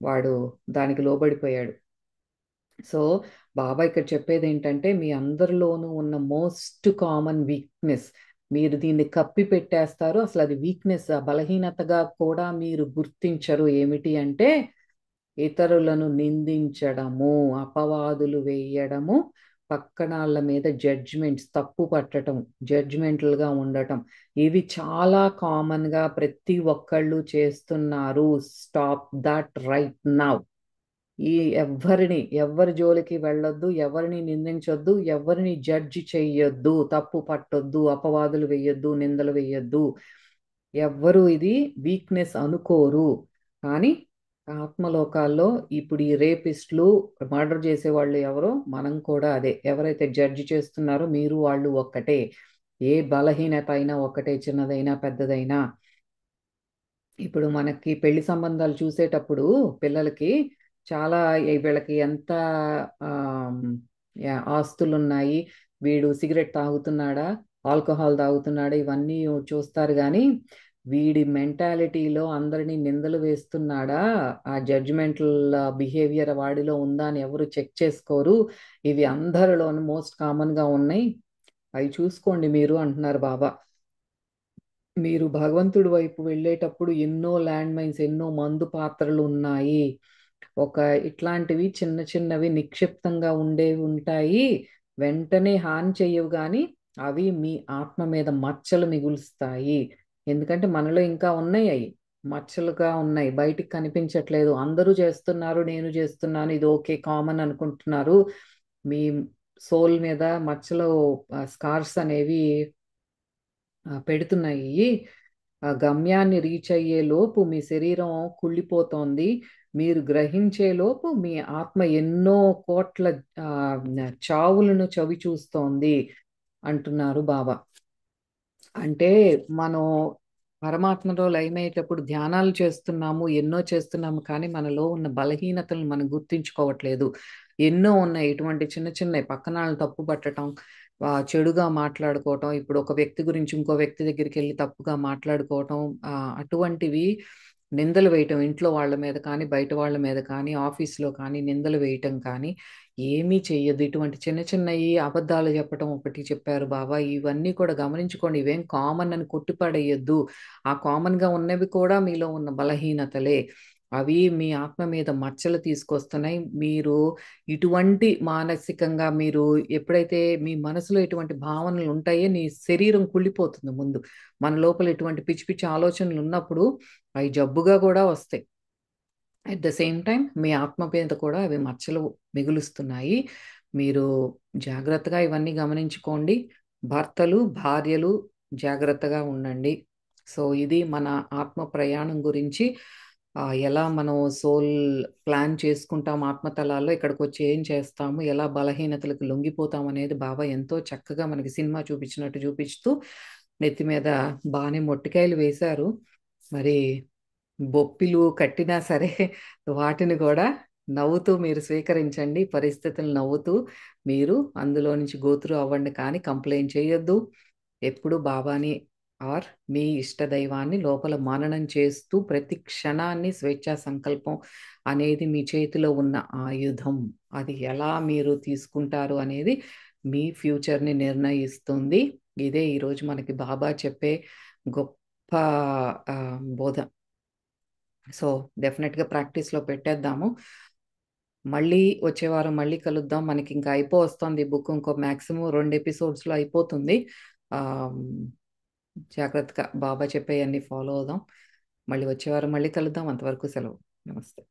వాడు దానికి లోబడిపోయాడు. సో బాబా ఇక్కడ చెప్పేది ఏంటంటే, మీ అందరిలోనూ ఉన్న మోస్ట్ కామన్ వీక్నెస్, మీరు దీన్ని కప్పి పెట్టేస్తారు. అసలు అది వీక్నెస్, ఆ బలహీనతగా కూడా మీరు గుర్తించరు. ఏమిటి అంటే ఇతరులను నిందించడము, అపవాదులు వేయడము, పక్కనాళ్ళ మీద జడ్జ్మెంట్స్, తప్పు పట్టడం, జడ్జ్మెంటల్గా ఉండటం, ఇవి చాలా కామన్గా ప్రతి ఒక్కళ్ళు చేస్తున్నారు. Stop that right now. ఈ ఎవ్వరి జోలికి వెళ్ళొద్దు, ఎవరిని నిందించొద్దు, ఎవరిని జడ్జి చెయ్యొద్దు, తప్పు పట్టొద్దు, అపవాదులు వేయొద్దు, నిందలు వేయొద్దు. ఎవ్వరు ఇది వీక్నెస్ అనుకోరు. కానీ ఆత్మలోకాల్లో ఇప్పుడు ఈ రేపిస్టులు, మర్డర్ చేసే వాళ్ళు ఎవరో, మనం కూడా అదే. ఎవరైతే జడ్జి చేస్తున్నారో మీరు వాళ్ళు ఒక్కటే. ఏ బలహీనత అయినా ఒక్కటే, చిన్నదైనా పెద్దదైనా. ఇప్పుడు మనకి పెళ్లి సంబంధాలు చూసేటప్పుడు పిల్లలకి చాలా వీళ్ళకి ఎంత ఆస్తులున్నాయి, వీడు సిగరెట్ తాగుతున్నాడా, ఆల్కహాల్ తాగుతున్నాడా, ఇవన్నీ చూస్తారు కానీ వీడి మెంటాలిటీలో అందరినీ నిందలు వేస్తున్నాడా, ఆ జడ్జిమెంటల్ బిహేవియర్ వాడిలో ఉందా అని ఎవరు చెక్ చేసుకోరు. ఇవి అందరిలోనూ మోస్ట్ కామన్గా ఉన్నాయి, అవి చూసుకోండి మీరు అంటున్నారు బాబా. మీరు భగవంతుడి వైపు వెళ్ళేటప్పుడు ఎన్నో ల్యాండ్ మైన్స్, ఎన్నో మందు పాత్రలు ఉన్నాయి. ఒక ఇట్లాంటివి చిన్న చిన్నవి నిక్షిప్తంగా ఉండేవి ఉంటాయి. వెంటనే హాని చెయ్యవు కానీ అవి మీ ఆత్మ మీద మచ్చలు మిగులుస్తాయి. ఎందుకంటే మనలో ఇంకా ఉన్నాయి అవి, మచ్చలుగా ఉన్నాయి, బయటికి కనిపించట్లేదు. అందరూ చేస్తున్నారు, నేను చేస్తున్నాను, ఇది ఓకే కామన్ అనుకుంటున్నారు. మీ సోల్ మీద మచ్చలు, స్కార్స్ అనేవి పెడుతున్నాయి. ఆ గమ్యాన్ని రీచ్ అయ్యే లోపు మీ శరీరం కుళ్ళిపోతోంది. మీరు గ్రహించే లోపు మీ ఆత్మ ఎన్నో కోట్ల ఆ, చావులను చవి చూస్తోంది అంటున్నారు బాబా. అంటే మనం పరమాత్మలో లయమయ్యేటప్పుడు ధ్యానాలు చేస్తున్నాము, ఎన్నో చేస్తున్నాము, కానీ మనలో ఉన్న బలహీనతలను మనం గుర్తించుకోవట్లేదు. ఎన్నో ఉన్నాయి ఇటువంటి చిన్న చిన్న పక్కన వాళ్ళని తప్పు పట్టడం, చెడుగా మాట్లాడుకోవటం, ఇప్పుడు ఒక వ్యక్తి గురించి ఇంకో వ్యక్తి దగ్గరికి వెళ్ళి తప్పుగా మాట్లాడుకోవటం, అటువంటివి నిందలు వేయటం, ఇంట్లో వాళ్ళ మీద కానీ బయట వాళ్ళ మీద కానీ ఆఫీస్లో కానీ నిందలు వేయటం కానీ ఏమీ చెయ్యదు. ఇటువంటి చిన్న చిన్నవి అబద్ధాలు చెప్పటం ఒకటి చెప్పారు బాబా. ఇవన్నీ కూడా గమనించుకోండి, ఇవేం కామన్ అని కొట్టిపడేయద్దు. ఆ కామన్గా ఉన్నవి కూడా మీలో ఉన్న బలహీనతలే. అవి మీ ఆత్మ మీద మచ్చలు తీసుకొస్తున్నాయి. మీరు ఇటువంటి మానసికంగా మీరు ఎప్పుడైతే మీ మనసులో ఇటువంటి భావనలు ఉంటాయో నీ శరీరం కుళ్ళిపోతుంది ముందు. మన లోపల ఇటువంటి పిచ్చి పిచ్చి ఆలోచనలు ఉన్నప్పుడు అవి జబ్బుగా కూడా వస్తాయి. అట్ ద సేమ్ టైం మీ ఆత్మ మీద కూడా అవి మచ్చలు మిగులుస్తున్నాయి. మీరు జాగ్రత్తగా ఇవన్నీ గమనించుకోండి. భర్తలు భార్యలు జాగ్రత్తగా ఉండండి. సో ఇది మన ఆత్మ ప్రయాణం గురించి, ఎలా మనం సోల్ ప్లాన్ చేసుకుంటాం ఆత్మతలాల్లో, ఇక్కడికి వచ్చి ఏం చేస్తాము, ఎలా బలహీనతలకు లొంగిపోతాం అనేది బాబా ఎంతో చక్కగా మనకి సినిమా చూపించినట్టు చూపిస్తూ నెత్తి మీద బాగానే మొట్టికాయలు వేశారు. మరి బొప్పిలు కట్టినా సరే వాటిని కూడా నవ్వుతూ మీరు స్వీకరించండి. పరిస్థితులు నవ్వుతూ మీరు అందులో నుంచి గోత్రు అవ్వండి, కానీ కంప్లైంట్ చేయొద్దు. ఎప్పుడు బాబాని ఆర్ మీ ఇష్ట దైవాన్ని లోపల మననం చేస్తూ ప్రతి క్షణాన్ని స్వేచ్ఛా సంకల్పం అనేది మీ చేతిలో ఉన్న ఆయుధం. అది ఎలా మీరు తీసుకుంటారు అనేది మీ ఫ్యూచర్ని నిర్ణయిస్తుంది. ఇదే ఈరోజు మనకి బాబా చెప్పే గొప్ప బోధ. సో డెఫినెట్గా ప్రాక్టీస్లో పెట్టేద్దాము. మళ్ళీ వచ్చే వారం మళ్ళీ కలుద్దాం. మనకి ఇంకా వస్తుంది బుక్, ఇంకో మ్యాక్సిమం 2 ఎపిసోడ్స్లో అయిపోతుంది. ఆ, జాగ్రత్తగా బాబా చెప్పే అన్ని ఫాలో అవుదాం. మళ్ళీ వచ్చే వారం మళ్ళీ కలుద్దాం. అంతవరకు సెలవు. నమస్తే.